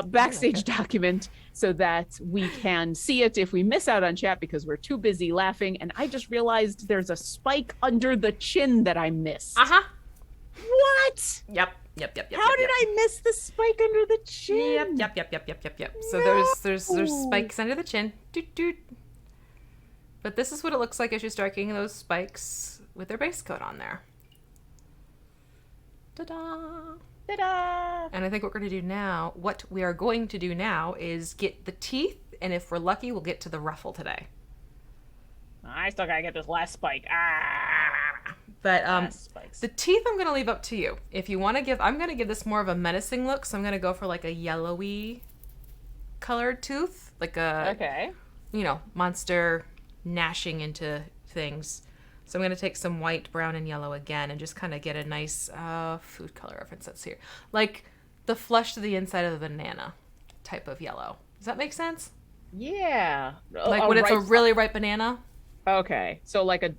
Backstage document, so that we can see it if we miss out on chat because we're too busy laughing. And I just realized there's a spike under the chin that I missed. What? Yep. How did I miss the spike under the chin? Yep. So there's spikes under the chin. Doot doot. But this is what it looks like as you're striking those spikes with their base coat on there. Ta-da! Ta-da! And I think what we are going to do now is get the teeth, and if we're lucky, we'll get to the ruffle today. I still gotta get this last spike. But the teeth I'm gonna leave up to you. If you want to I'm gonna give this more of a menacing look, so I'm gonna go for like a yellowy colored tooth, like a monster gnashing into things. So I'm going to take some white, brown, and yellow again and just kind of get a nice food color reference that's here. Like the flesh to the inside of the banana type of yellow. Does that make sense? Yeah. Like when it's a really ripe banana? Okay. So like a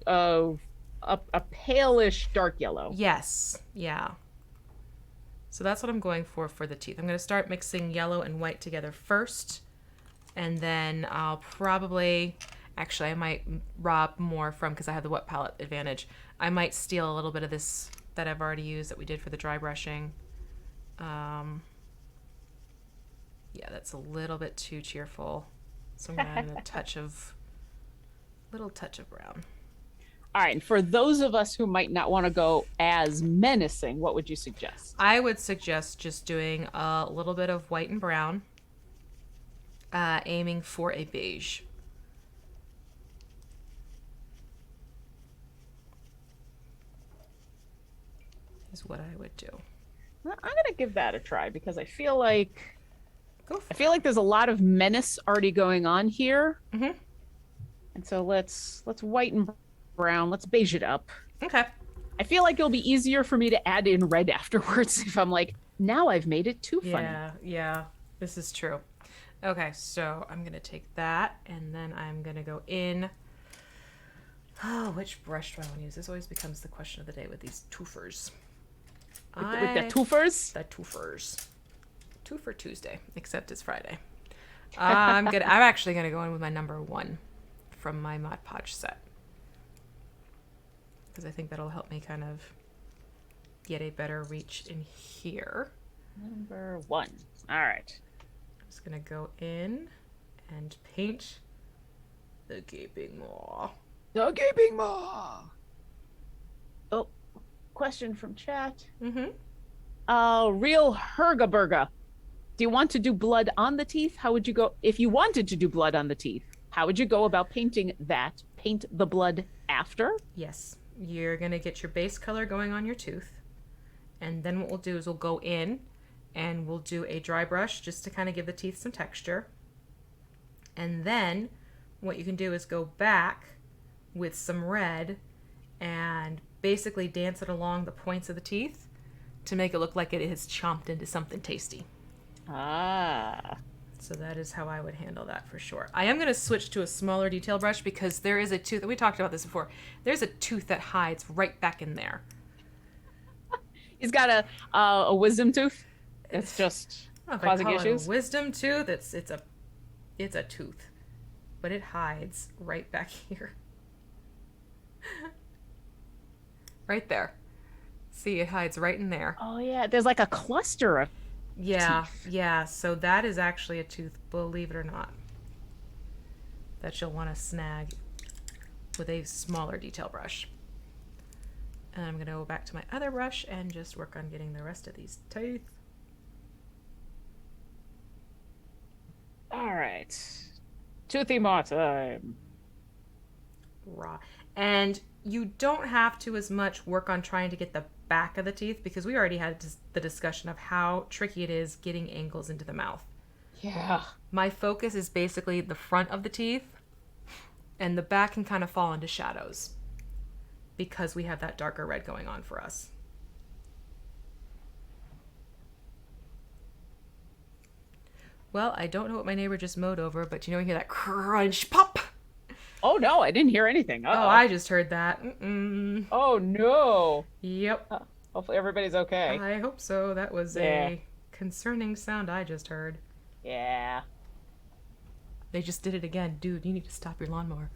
palish dark yellow. Yes. Yeah. So that's what I'm going for the teeth. I'm going to start mixing yellow and white together first. And then I'll probably... Actually, I might rob more from, because I have the wet palette advantage. I might steal a little bit of this that I've already used that we did for the dry brushing. Yeah, that's a little bit too cheerful. So I'm going to add a little touch of brown. All right, and for those of us who might not want to go as menacing, what would you suggest? I would suggest just doing a little bit of white and brown, aiming for a beige. Is what I would do. I'm gonna give that a try because I feel like there's a lot of menace already going on here. And so let's white and brown. Let's beige it up. Okay. I feel like it'll be easier for me to add in red afterwards if I'm like, now I've made it too funny. Yeah. This is true. Okay, so I'm gonna take that and then I'm gonna go in. Oh, which brush do I want to use? This always becomes the question of the day with these twofers. With the twofers? The twofers. Twofer Tuesday, except it's Friday. I'm actually gonna go in with my number 1 from my Mod Podge set, because I think that'll help me kind of get a better reach in here. Number 1. All right. I'm just gonna go in and paint the gaping maw. The gaping maw. Oh, question from chat. Real Hergaburga. Do you want to do blood on the teeth? How would you go if you wanted to do blood on the teeth? How would you go about painting that? Paint the blood after? Yes. You're gonna get your base color going on your tooth. And then what we'll do is we'll go in and we'll do a dry brush just to kind of give the teeth some texture. And then what you can do is go back with some red and basically dance it along the points of the teeth to make it look like it has chomped into something tasty. So that is how I would handle that for sure. I am going to switch to a smaller detail brush because there is a tooth. We talked about this before. There's a tooth that hides right back in there. He's got a wisdom tooth that's just I don't know if I causing call it a issues. wisdom tooth. It's a tooth, but it hides right back here. Right there. See, it hides right in there. Oh yeah, there's like a cluster of Yeah, teeth. yeah. So that is actually a tooth, believe it or not, that you'll want to snag with a smaller detail brush. And I'm going to go back to my other brush and just work on getting the rest of these teeth. All right, toothy more time. Raw. And you don't have to as much work on trying to get the back of the teeth because we already had the discussion of how tricky it is getting angles into the mouth. Yeah. My focus is basically the front of the teeth, and the back can kind of fall into shadows because we have that darker red going on for us. Well, I don't know what my neighbor just mowed over, but you hear that crunch pop? Oh no, I didn't hear anything. Oh, Uh-oh. I just heard that. Mm-mm. Oh no. Yep. Hopefully everybody's okay. I hope so. That was a concerning sound I just heard. Yeah. They just did it again. Dude, you need to stop your lawnmower.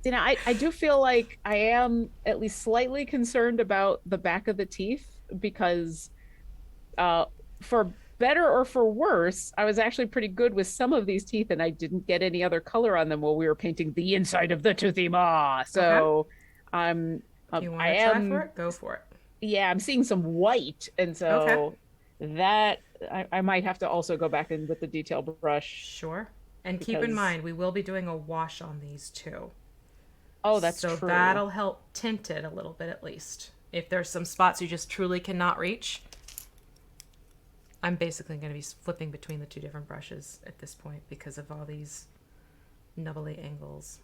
You know, I do feel like I am at least slightly concerned about the back of the teeth because for better or for worse, I was actually pretty good with some of these teeth and I didn't get any other color on them while we were painting the inside of the toothy maw. So you want to try for it? Go for it. Yeah, I'm seeing some white. And so that I might have to also go back in with the detail brush. Sure. And keep in mind, we will be doing a wash on these too. Oh, that's true. So that'll help tint it a little bit at least. If there's some spots you just truly cannot reach, I'm basically going to be flipping between the two different brushes at this point because of all these nubbly angles.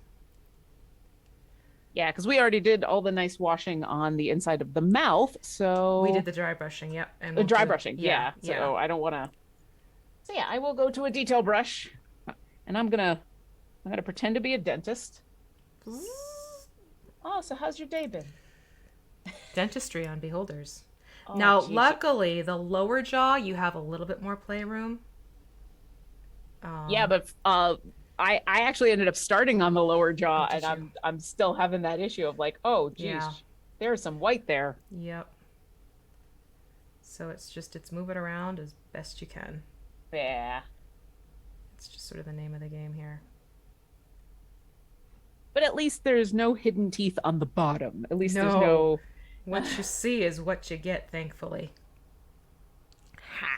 Yeah, because we already did all the nice washing on the inside of the mouth, so we did the dry brushing, yep. And the dry brushing, yeah. So I don't want to. So yeah, I will go to a detail brush, and I'm gonna pretend to be a dentist. Oh, so how's your day been? Dentistry on beholders. Oh, now, geez. luckily, the lower jaw, you have a little bit more playroom. Yeah, but I actually ended up starting on the lower jaw, and I'm still having that issue of like, oh, geez, there's some white there. Yep. So it's moving around as best you can. Yeah. It's just sort of the name of the game here. But at least there's no hidden teeth on the bottom. At least there's no. What you see is what you get, thankfully. Ha.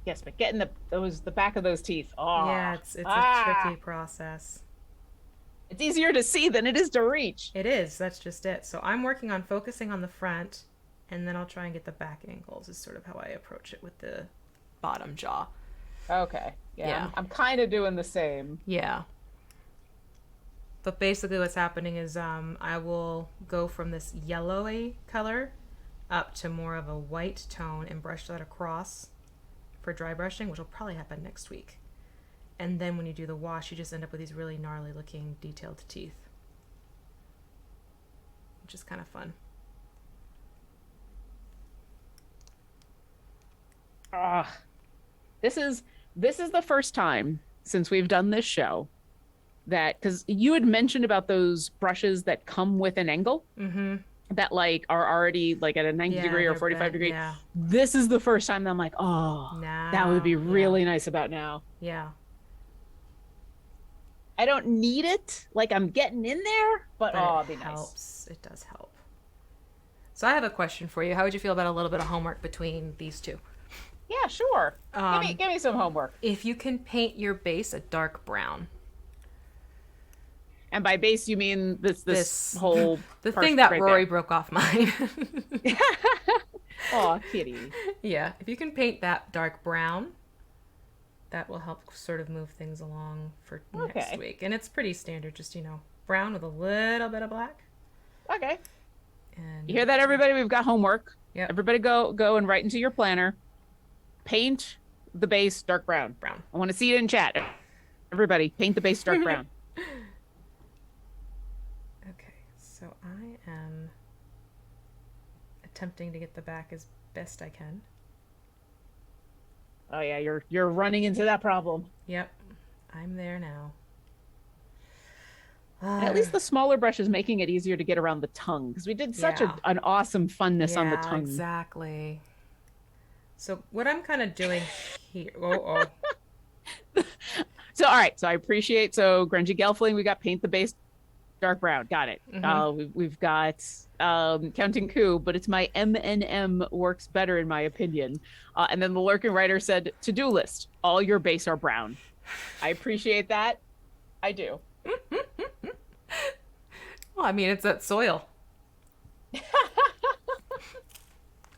Yes, but getting the back of those teeth. Oh. Yeah, it's a tricky process. It's easier to see than it is to reach. It is. That's just it. So I'm working on focusing on the front, and then I'll try and get the back angles is sort of how I approach it with the bottom jaw. Okay. Yeah. I'm kind of doing the same. Yeah. But basically what's happening is I will go from this yellowy color up to more of a white tone and brush that across for dry brushing, which will probably happen next week. And then when you do the wash, you just end up with these really gnarly looking detailed teeth, which is kind of fun. This is the first time since we've done this show that, because you had mentioned about those brushes that come with an angle that like are already like at a 90 degree or 45 degree. Yeah. This is the first time that I'm like, oh, that would be really nice about now. Yeah. I don't need it. Like I'm getting in there, but it'd be helps. Nice. It does help. So I have a question for you. How would you feel about a little bit of homework between these two? Yeah, sure. Give me some homework. If you can paint your base a dark brown. And by base, you mean this whole the thing that Rory broke off mine. Aw, kitty. Yeah, if you can paint that dark brown, that will help sort of move things along for next week. And it's pretty standard, just brown with a little bit of black. Okay. And You hear that, everybody? We've got homework. Yep. Everybody go and write into your planner. Paint the base dark brown. Brown. I want to see it in chat. Everybody, paint the base dark brown. Okay, so I am attempting to get the back as best I can. Oh yeah, you're running into that problem. Yep, I'm there now. At least the smaller brush is making it easier to get around the tongue because we did such an awesome funness on the tongue. Exactly. So what I'm kind of doing here. Oh. So all right. So I appreciate. So Grungy Gelfling, we got paint the base dark brown. Got it. We've got Counting Coup, but it's my M&M works better in my opinion. And then the Lurking Writer said to-do list. All your base are brown. I appreciate that. I do. Well, I mean, it's that soil.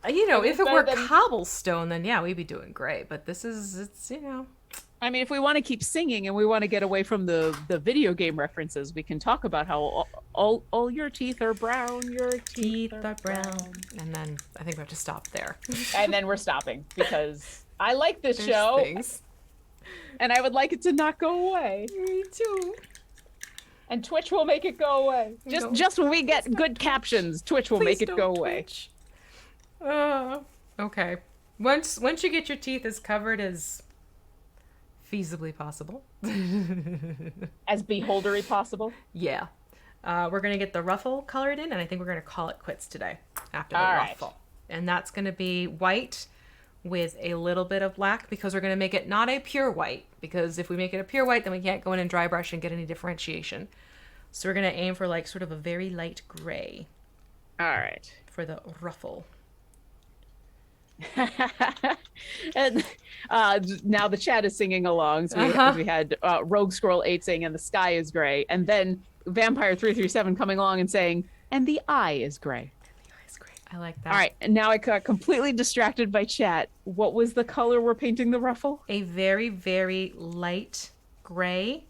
You know, if it were cobblestone, then yeah, we'd be doing great. But it's I mean, if we want to keep singing and we want to get away from the video game references, we can talk about how all your teeth are brown. Your teeth are brown. And then I think we have to stop there. And then we're stopping because I like this show. Things. And I would like it to not go away. Me too. And Twitch will make it go away. Just when we get good captions, Twitch will make it go away. Okay. Once you get your teeth as covered as feasibly possible. As beholdery possible. Yeah. We're going to get the ruffle colored in, and I think we're going to call it quits today after the ruffle. And that's going to be white with a little bit of black because we're going to make it not a pure white, because if we make it a pure white, then we can't go in and dry brush and get any differentiation. So we're going to aim for like sort of a very light gray. All right. For the ruffle. And now the chat is singing along. So we had Rogue Scroll 8 saying, and the sky is gray. And then Vampire 337 coming along and saying, and the eye is gray. I like that. All right. And now I got completely distracted by chat. What was the color we're painting the ruffle? A very, very light gray.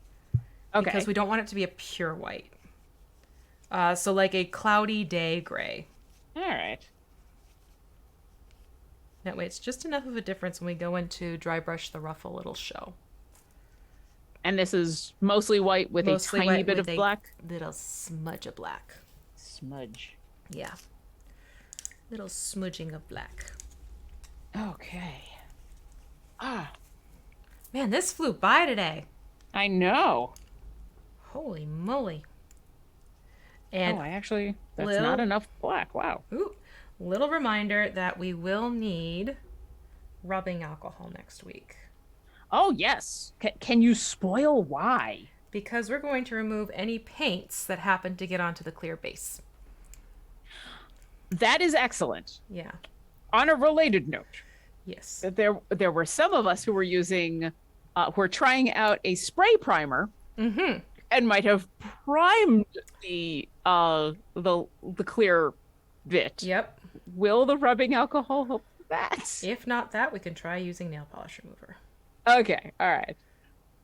Okay. Because we don't want it to be a pure white. So like a cloudy day gray. All right. That way it's just enough of a difference when we go into dry brush the ruffle, it'll show. And this is mostly white with a tiny bit of black? Little smudge of black. Smudge. Yeah. Little smudging of black. Okay. Man, this flew by today. I know. Holy moly. And that's not enough black. Wow. Ooh. Little reminder that we will need rubbing alcohol next week. Oh, yes. Can you spoil why? Because we're going to remove any paints that happen to get onto the clear base. That is excellent. Yeah. On a related note. Yes. There were some of us who were using, who were trying out a spray primer. Mm-hmm. And might have primed the clear bit. Yep. Will the rubbing alcohol help with that? If not that, we can try using nail polish remover. Okay. All right.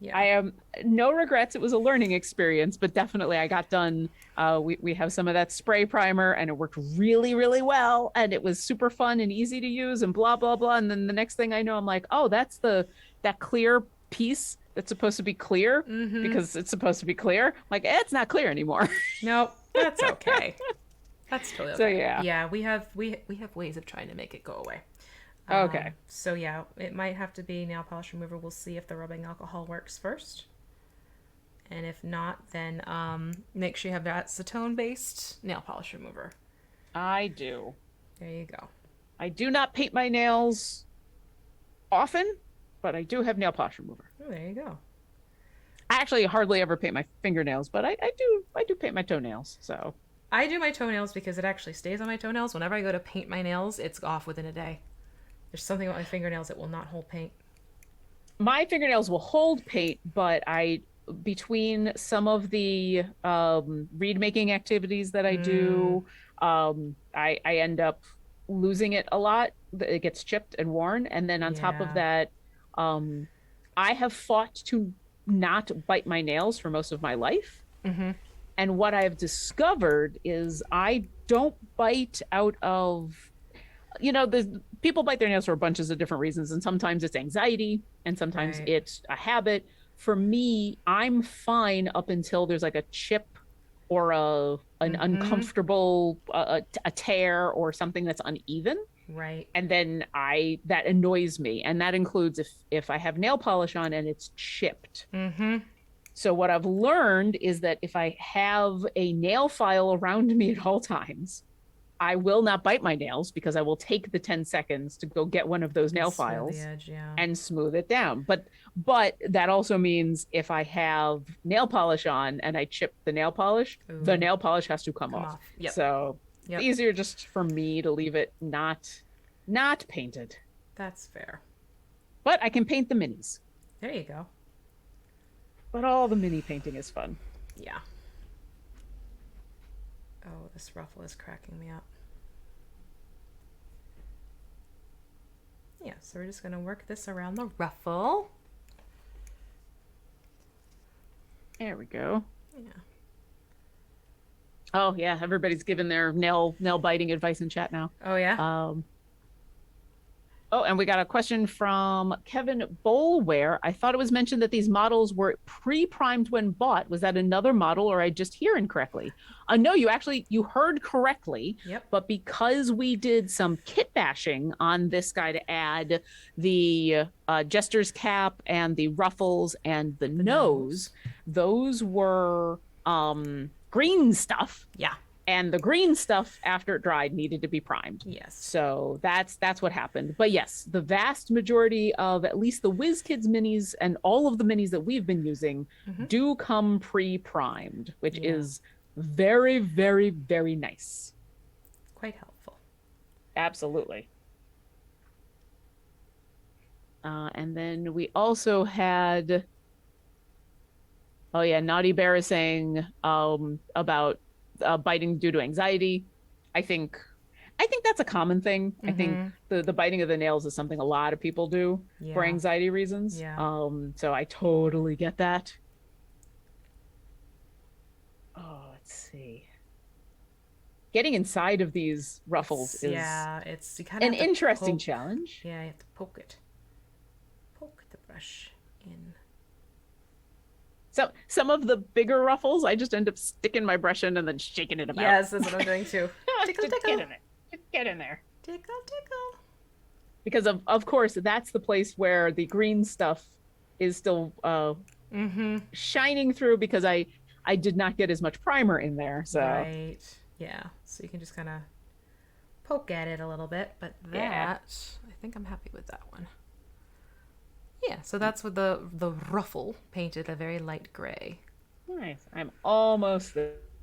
Yeah. I am no regrets. It was a learning experience, but definitely I got done. We have some of that spray primer and it worked really, really well. And it was super fun and easy to use and blah, blah, blah. And then the next thing I know, I'm like, oh, that's that clear piece that's supposed to be clear because it's supposed to be clear. I'm like, it's not clear anymore. Nope. That's okay. That's totally okay. So yeah. Yeah, we have ways of trying to make it go away. Okay. So yeah, it might have to be nail polish remover. We'll see if the rubbing alcohol works first. And if not, then make sure you have that acetone-based nail polish remover. I do. There you go. I do not paint my nails often, but I do have nail polish remover. Oh, there you go. I actually hardly ever paint my fingernails, but I do paint my toenails. So I do my toenails because it actually stays on my toenails. Whenever I go to paint my nails, it's off within a day. There's something about my fingernails that will not hold paint. My fingernails will hold paint, but between some of the reed making activities that I do, I end up losing it a lot. It gets chipped and worn. And then on top of that, I have fought to not bite my nails for most of my life. Mm-hmm. And what I've discovered is I don't bite out of, the people bite their nails for bunches of different reasons, and sometimes it's anxiety, and sometimes Right. it's a habit. For me, I'm fine up until there's like a chip or an Mm-hmm. uncomfortable a tear or something that's uneven, Right. and then I that annoys me, and that includes if I have nail polish on and it's chipped. Mm-hmm. So what I've learned is that if I have a nail file around me at all times, I will not bite my nails because I will take the 10 seconds to go get one of those And nail smooth the files edge, yeah. and smooth it down. But that also means if I have nail polish on and I chip the Ooh. nail polish has to come Come off. off. Yep. So it's Yep. easier just for me to leave it not painted. That's fair. But I can paint the minis. There you go. But all the mini painting is fun. Yeah. Oh, this ruffle is cracking me up. Yeah, so we're just going to work this around the ruffle. There we go. Yeah. Oh yeah, everybody's giving their nail biting advice in chat now. Oh, yeah? Um, Oh, and we got a question from Kevin Bolware. I thought it was mentioned that these models were pre-primed when bought. Was that another model, or I just hear incorrectly? No, you heard correctly. Yep. But because we did some kit bashing on this guy to add the jester's cap and the ruffles and the nose, those were green stuff. Yeah. And the green stuff after it dried needed to be primed. Yes. So that's what happened. But yes, the vast majority of at least the WizKids minis and all of the minis that we've been using do come pre-primed, which is very, very, very nice. Quite helpful. Absolutely. And then we also had, oh yeah, Naughty Bear is saying about biting due to anxiety. I think that's a common thing. I think the biting of the nails is something a lot of people do for anxiety reasons. Yeah. So I totally get that. Oh, let's see. Getting inside of these ruffles is it's you kind of an interesting challenge. Yeah, you have to poke it. Poke the brush in. So some of the bigger ruffles, I just end up sticking my brush in and then shaking it about. Yes, that's what I'm doing too. Tickle, Just tickle. get in there. Just get in there. Tickle, tickle. Because of course that's the place where the green stuff is still shining through because I did not get as much primer in there. So Right. Yeah. So you can just kind of poke at it a little bit, but I think I'm happy with that one. Yeah, so that's with the ruffle painted a very light gray. Nice. I'm almost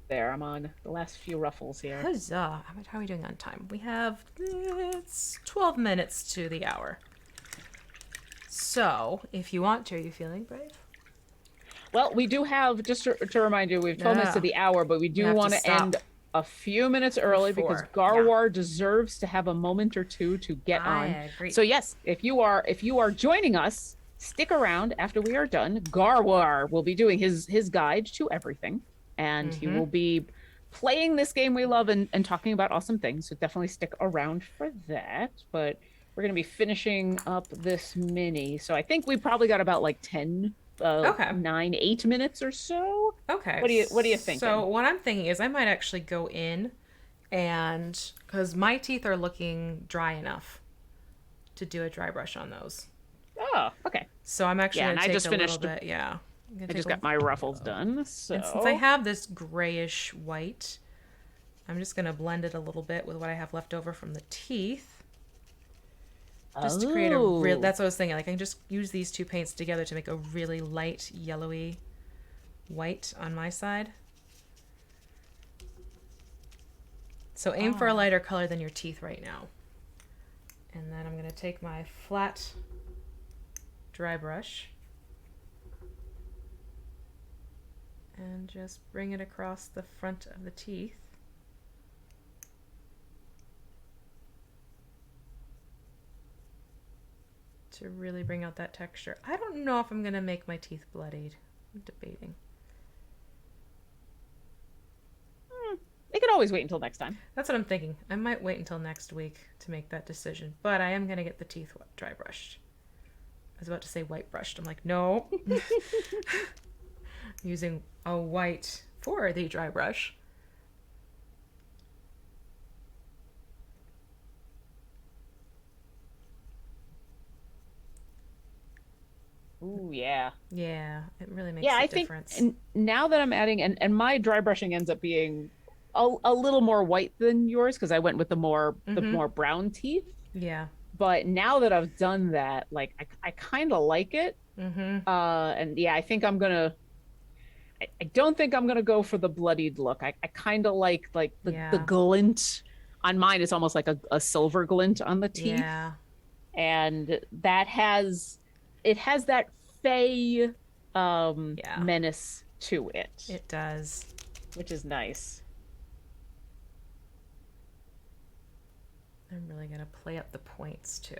there. I'm on the last few ruffles here. Huzzah. How are we doing on time? We have, it's 12 minutes to the hour. So, if you want to, are you feeling brave? Well, we do have, just to remind you, we've 12 minutes to the hour, but we do want to end a few minutes early because Garwar deserves to have a moment or two to get on. Agree. So yes, if you are joining us, stick around after we are done. Garwar will be doing his guide to everything, and he will be playing this game we love and talking about awesome things. So definitely stick around for that. But we're going to be finishing up this mini. So I think we probably got about like 10 8 minutes or so. Okay. What do you think? So what I'm thinking is I might actually go in and because my teeth are looking dry enough to do a dry brush on those. Oh, okay. So I'm actually and gonna I take just a finished. little bit. Yeah. I just got my ruffles done. So and since I have this grayish white, I'm just gonna blend it a little bit with what I have left over from the teeth. Just to create a real, that's what I was thinking. Like I can just use these two paints together to make a really light yellowy white on my side. So aim for a lighter color than your teeth right now. And then I'm going to take my flat dry brush and just bring it across the front of the teeth. To really bring out that texture. I don't know if I'm going to make my teeth bloodied. I'm debating. They could always wait until next time. That's what I'm thinking. I might wait until next week to make that decision, but I am going to get the teeth dry brushed. I was about to say white brushed. I'm like, no. Using a white for the dry brush. Ooh, yeah. Yeah, it really makes a difference. And now that I'm adding, and my dry brushing ends up being a little more white than yours because I went with the more brown teeth. Yeah. But now that I've done that, like I kind of like it. And yeah, I think I'm gonna. I don't think I'm gonna go for the bloodied look. I kind of like the glint on mine. It's almost like a silver glint on the teeth. Yeah. And that has that fey menace to it. It does. Which is nice. I'm really going to play up the points too.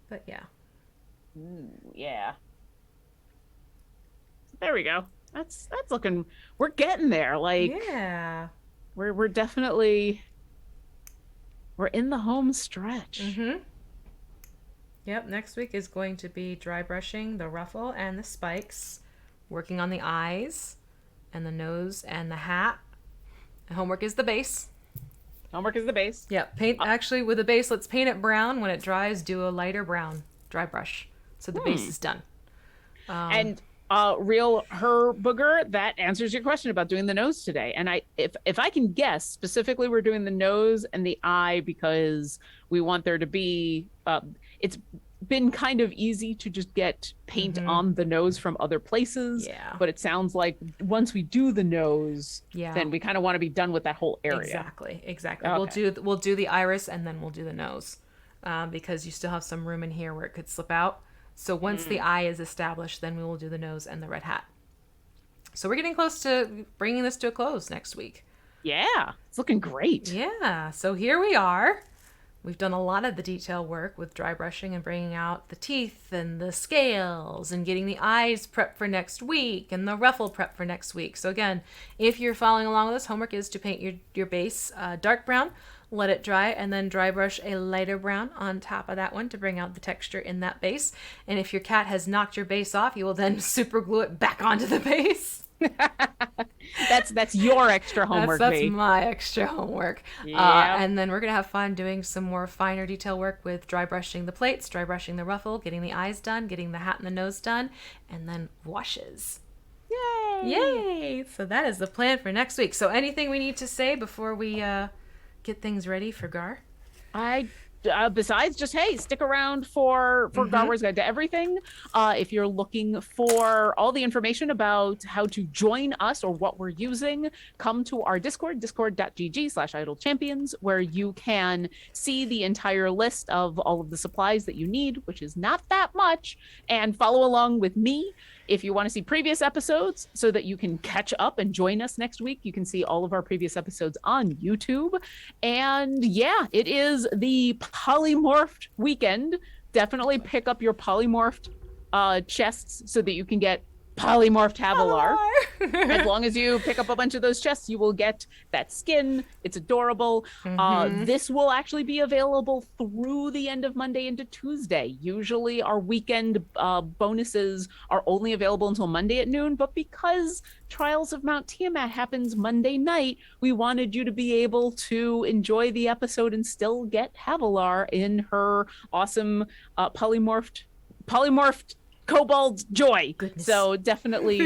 But yeah. Ooh, yeah. There we go. That's looking, we're getting there. Like, yeah. We're definitely, we're in the home stretch. Yep, next week is going to be dry brushing the ruffle and the spikes, working on the eyes and the nose and the hat. And homework is the base. Homework is the base. Yep, paint actually with the base, let's paint it brown. When it dries, do a lighter brown dry brush. So the base is done. And real her booger, that answers your question about doing the nose today. And if I can guess, specifically we're doing the nose and the eye because we want there to be it's been kind of easy to just get paint on the nose from other places. Yeah. But it sounds like once we do the nose, then we kind of want to be done with that whole area. Exactly. Okay. We'll do the iris and then we'll do the nose because you still have some room in here where it could slip out. So once the eye is established, then we will do the nose and the red hat. So we're getting close to bringing this to a close next week. Yeah, it's looking great. Yeah, so here we are. We've done a lot of the detail work with dry brushing and bringing out the teeth and the scales and getting the eyes prepped for next week and the ruffle prep for next week. So again, if you're following along with us, homework is to paint your base dark brown, let it dry, and then dry brush a lighter brown on top of that one to bring out the texture in that base. And if your cat has knocked your base off, you will then super glue it back onto the base. That's your extra homework. That's my extra homework. And then we're gonna have fun doing some more finer detail work with dry brushing the plates, dry brushing the ruffle, getting the eyes done, getting the hat and the nose done, and then washes. Yay! So that is the plan for next week. So anything we need to say before we get things ready for Gar? Besides just, hey, stick around for Garwar's Guide to Everything. If you're looking for all the information about how to join us or what we're using, come to our Discord, discord.gg/idlechampions, where you can see the entire list of all of the supplies that you need, which is not that much, and follow along with me. If you want to see previous episodes so that you can catch up and join us next week, you can see all of our previous episodes on YouTube. And yeah, it is the polymorphed weekend. Definitely pick up your polymorphed chests so that you can get polymorphed Havilar. As long as you pick up a bunch of those chests, you will get that skin. It's adorable. This will actually be available through the end of Monday into Tuesday. Usually our weekend bonuses are only available until Monday at noon, but because Trials of Mount Tiamat happens Monday night, we wanted you to be able to enjoy the episode and still get Havilar in her awesome polymorphed Cobalt joy. Goodness. So definitely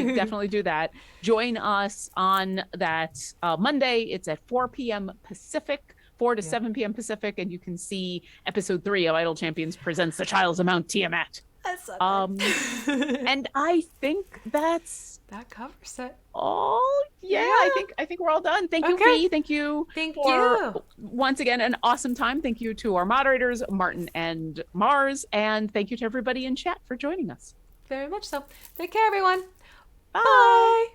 do that. Join us on that Monday. It's at 4 p.m. Pacific, 4 to 7 p.m. Pacific, and you can see episode 3 of Idle Champions Presents The Trials of Mount Tiamat. That's so And I think that covers it. Oh yeah, I think we're all done. Thank you, Fee. Thank you for once again an awesome time. Thank you to our moderators, Martin and Mars, and thank you to everybody in chat for joining us. Very much so. Take care, everyone. Bye.